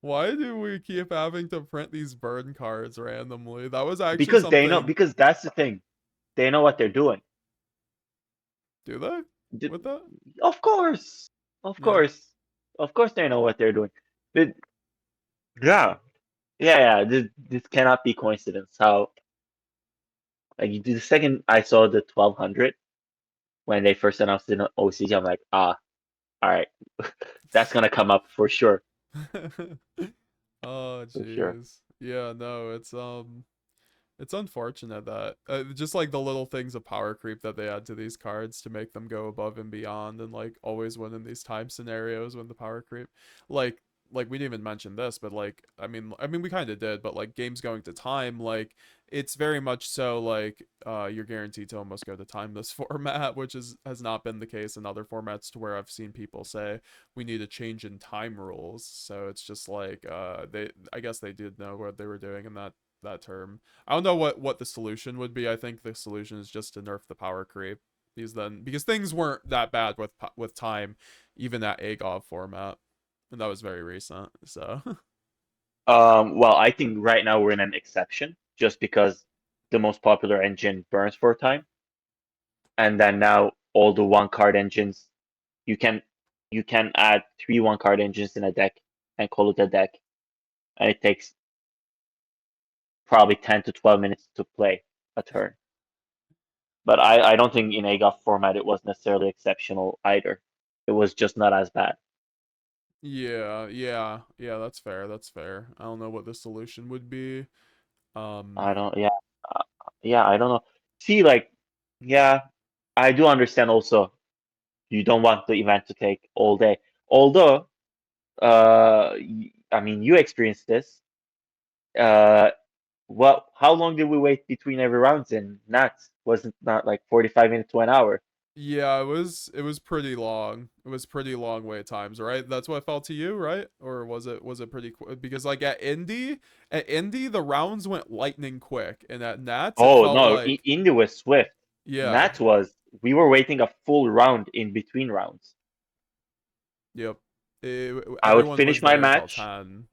Why do we keep having to print these burn cards randomly? That was actually Because they know, something. because that's the thing. They know what they're doing. Do they? D- With that? Of course. Of Yeah. course. Of course they know what they're doing. But, yeah. Yeah, yeah. This cannot be coincidence. How? Like the second I saw the 1200 when they first announced it on OCG, I'm like, ah, all right, that's gonna come up for sure, Oh for sure. jeez. Yeah, no, it's unfortunate that just like the little things of power creep that they add to these cards to make them go above and beyond and like always win in these time scenarios when the power creep. Like like we didn't even mention this, but like I mean we kind of did, but like games going to time, like it's very much so like you're guaranteed to almost go to time this format, which is has not been the case in other formats to where I've seen people say we need a change in time rules. So it's just like they I guess they did know what they were doing in that term. I don't know what the solution would be. I think the solution is just to nerf the power creep. Because things weren't that bad with time, even that AGOV format, and that was very recent. So Well, I think right now we're in an exception just because the most popular engine burns for time, and then now all the one card engines, you can you can add three one card engines in a deck and call it a deck, and it takes probably 10 to 12 minutes to play a turn. But I don't think in AGOF format it was necessarily exceptional either. It was just not as bad. yeah, that's fair. That's fair. I don't know what the solution would be. Um, I don't, yeah, uh, yeah, I don't know. See, like, yeah, I do understand also you don't want the event to take all day. Although, I mean, you experienced this. Uh, how long did we wait between every rounds in Nats? Was it not like 45 minutes to an hour? yeah, it was pretty long. It was pretty long wait times, right? That's what it felt to you, right? Or was it pretty quick? Because like at Indy the rounds went lightning quick, and at Nats it Oh felt no, like Indy was swift. yeah, Nats was we were waiting a full round in between rounds. yep. I would Everyone finish was my there until match. 10.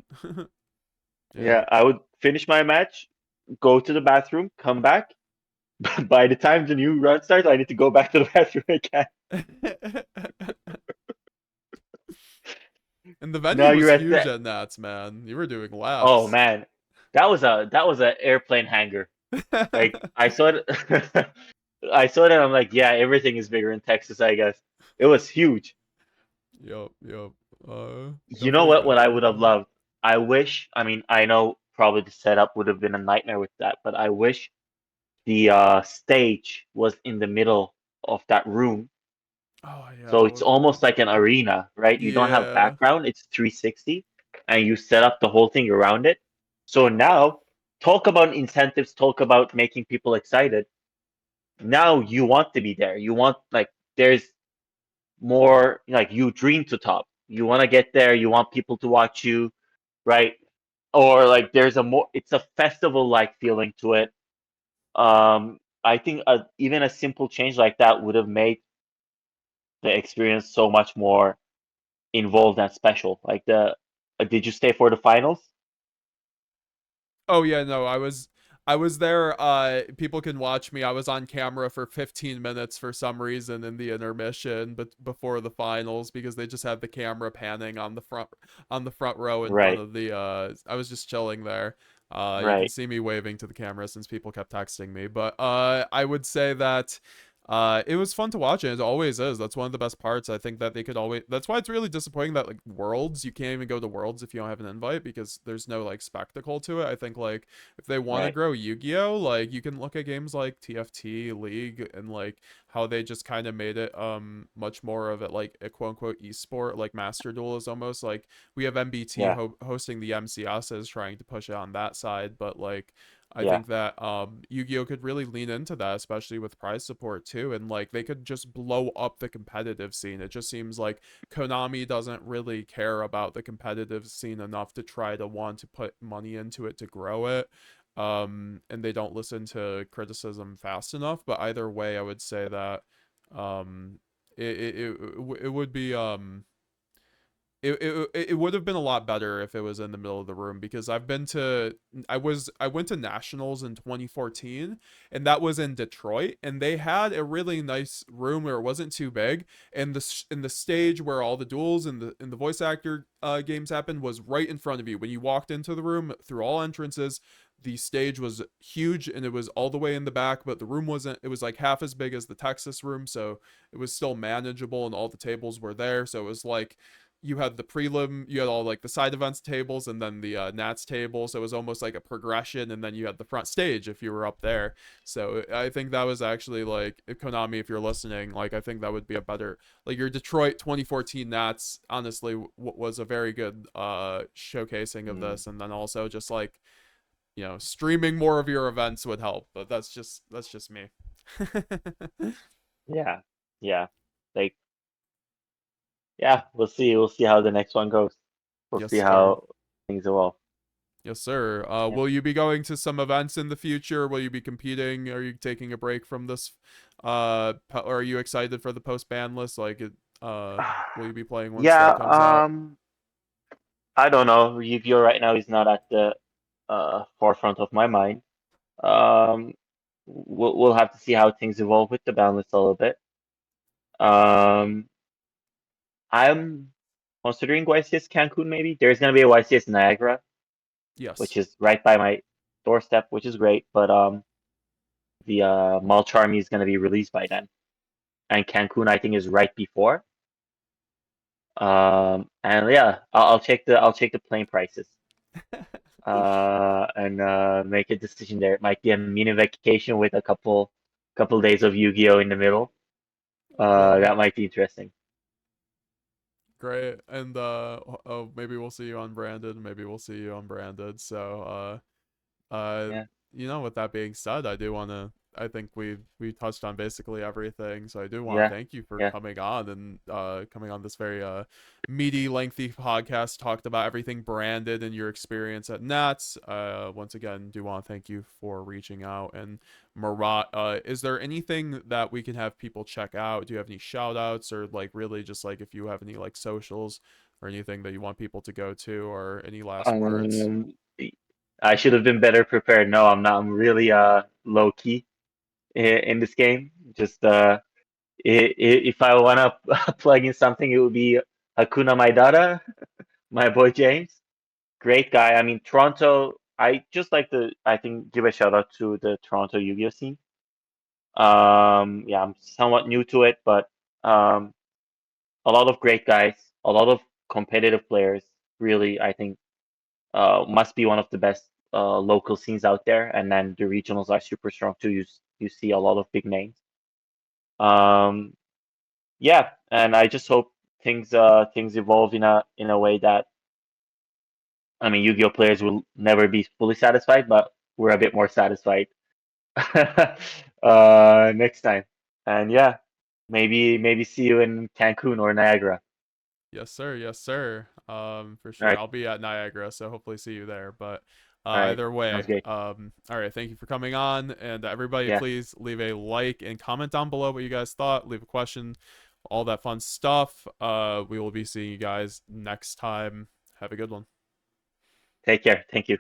Yeah. Yeah, I would finish my match, go to the bathroom, come back. By the time the new run starts, I need to go back to the bathroom again. And the Now venue was you're at huge the. at Nats, man. You were doing Oh laps. man, that was a airplane hangar. Like I saw it, I saw it, and I'm like, yeah, everything is bigger in Texas, I guess. It was huge. Yup, yup. You know Definitely what? kind What of I would have crazy. loved. I wish. I mean, I know probably the setup would have been a nightmare with that, but I wish the stage was in the middle of that room. Oh yeah, So that it's would have been almost like an dope. arena, right? You don't have Yeah. background, it's 360, and you set up the whole thing around it. So now, talk about incentives, talk about making people excited. Now you want to be there. You want, like, there's more, like, you dream to top. You want to get there, you want people to watch you, right? Or, like, there's a more, it's a festival like feeling to it. I think even a simple change like that would have made the experience so much more involved and special. Like did you stay for the finals? Oh yeah, no, I was there. People can watch me. I was on camera for 15 minutes for some reason in the intermission, but before the finals because they just had the camera panning on the front row in front Right, of the. I was just chilling there. You can right. see me waving to the camera since people kept texting me, but I would say that. It was fun to watch, and it always is. That's one of the best parts. I think that they could always. That's why it's really disappointing that like Worlds, you can't even go to Worlds if you don't have an invite because there's no like spectacle to it. I think like if they want to Right. grow Yu-Gi-Oh, like you can look at games like TFT League and like how they just kind of made it much more of it like a quote unquote esport. Like Master Duel is almost like we have MBT Yeah, hosting the MCSs trying to push it on that side, but like I yeah, think that Yu-Gi-Oh could really lean into that, especially with prize support too, and like they could just blow up the competitive scene. It just seems like Konami doesn't really care about the competitive scene enough to try to want to put money into it to grow it. And they don't listen to criticism fast enough. But either way, I would say that um, it would be it would have been a lot better if it was in the middle of the room because I went to nationals in 2014 and that was in Detroit and they had a really nice room where it wasn't too big and the stage where all the duels and the voice actor games happened was right in front of you when you walked into the room through all entrances. the stage was huge and it was all the way in the back, but the room wasn't, it was like half as big as the Texas room, so it was still manageable and all the tables were there. So it was like you had the prelim, you had all like the side events tables and then the Nats table, so it was almost like a progression, and then you had the front stage if you were up there. So I think that was actually like, if Konami, if you're listening, like I think that would be a better, like your Detroit 2014 Nats honestly was a very good showcasing of Mm. this. And then also just like, you know, streaming more of your events would help, but that's just me. Yeah, yeah. Like, yeah, we'll see. We'll see how the next one goes. We'll Yes, see sir. how things evolve. Yes, sir. Yeah. Will you be going to some events in the future? Will you be competing? Are you taking a break from this? Or are you excited for the post ban list? Like, will you be playing once Yeah, that comes out? I don't know. Yugioh right now is not at the forefront of my mind. Um, we'll have to see how things evolve with the ban list a little bit. Um, I'm considering YCS Cancun maybe. There's gonna be a YCS Niagara, which Yes. is right by my doorstep, which is great. But the Mulch Army is gonna be released by then, and Cancun I think is right before. And yeah, I'll check the plane prices. And make a decision there. It might be a mini vacation with a couple days of Yu-Gi-Oh in the middle. Yeah. That might be interesting. Great. And oh, maybe we'll see you on Branded. Maybe we'll see you on Branded. So Uh, Yeah, with that being said, I do want to. I think we touched on basically everything, so I do want to yeah, thank you for yeah. coming on and coming on this very meaty, lengthy podcast. Talked about everything branded and your experience at Nats. Once again, do want to thank you for reaching out. And Murat, is there anything that we can have people check out? Do you have any shout outs, or like really just like if you have any like socials or anything that you want people to go to, or any last words? Um, I should have been better prepared. No, I'm not. I'm really low key in this game. Just if I wanna plug in something, it would be HakunaMyData, my boy James. Great guy. I mean, Toronto. I just like to, I think, give a shout out to the Toronto Yu-Gi-Oh scene. Yeah, I'm somewhat new to it, but um, a lot of great guys, a lot of competitive players. Really, I think must be one of the best local scenes out there. And then the regionals are super strong too. You see a lot of big names. Um, yeah, and I just hope things evolve in a way that, I mean, Yu-Gi-Oh players will never be fully satisfied, but we're a bit more satisfied next time. And yeah, maybe see you in Cancun or Niagara. Yes, sir. Yes, sir. For All sure. right, I'll be at Niagara, so hopefully see you there. But all right, either sounds way, great. all right. Thank you for coming on, and everybody, Yeah, please leave a like and comment down below what you guys thought. Leave a question, all that fun stuff. We will be seeing you guys next time. Have a good one. take care. Thank you.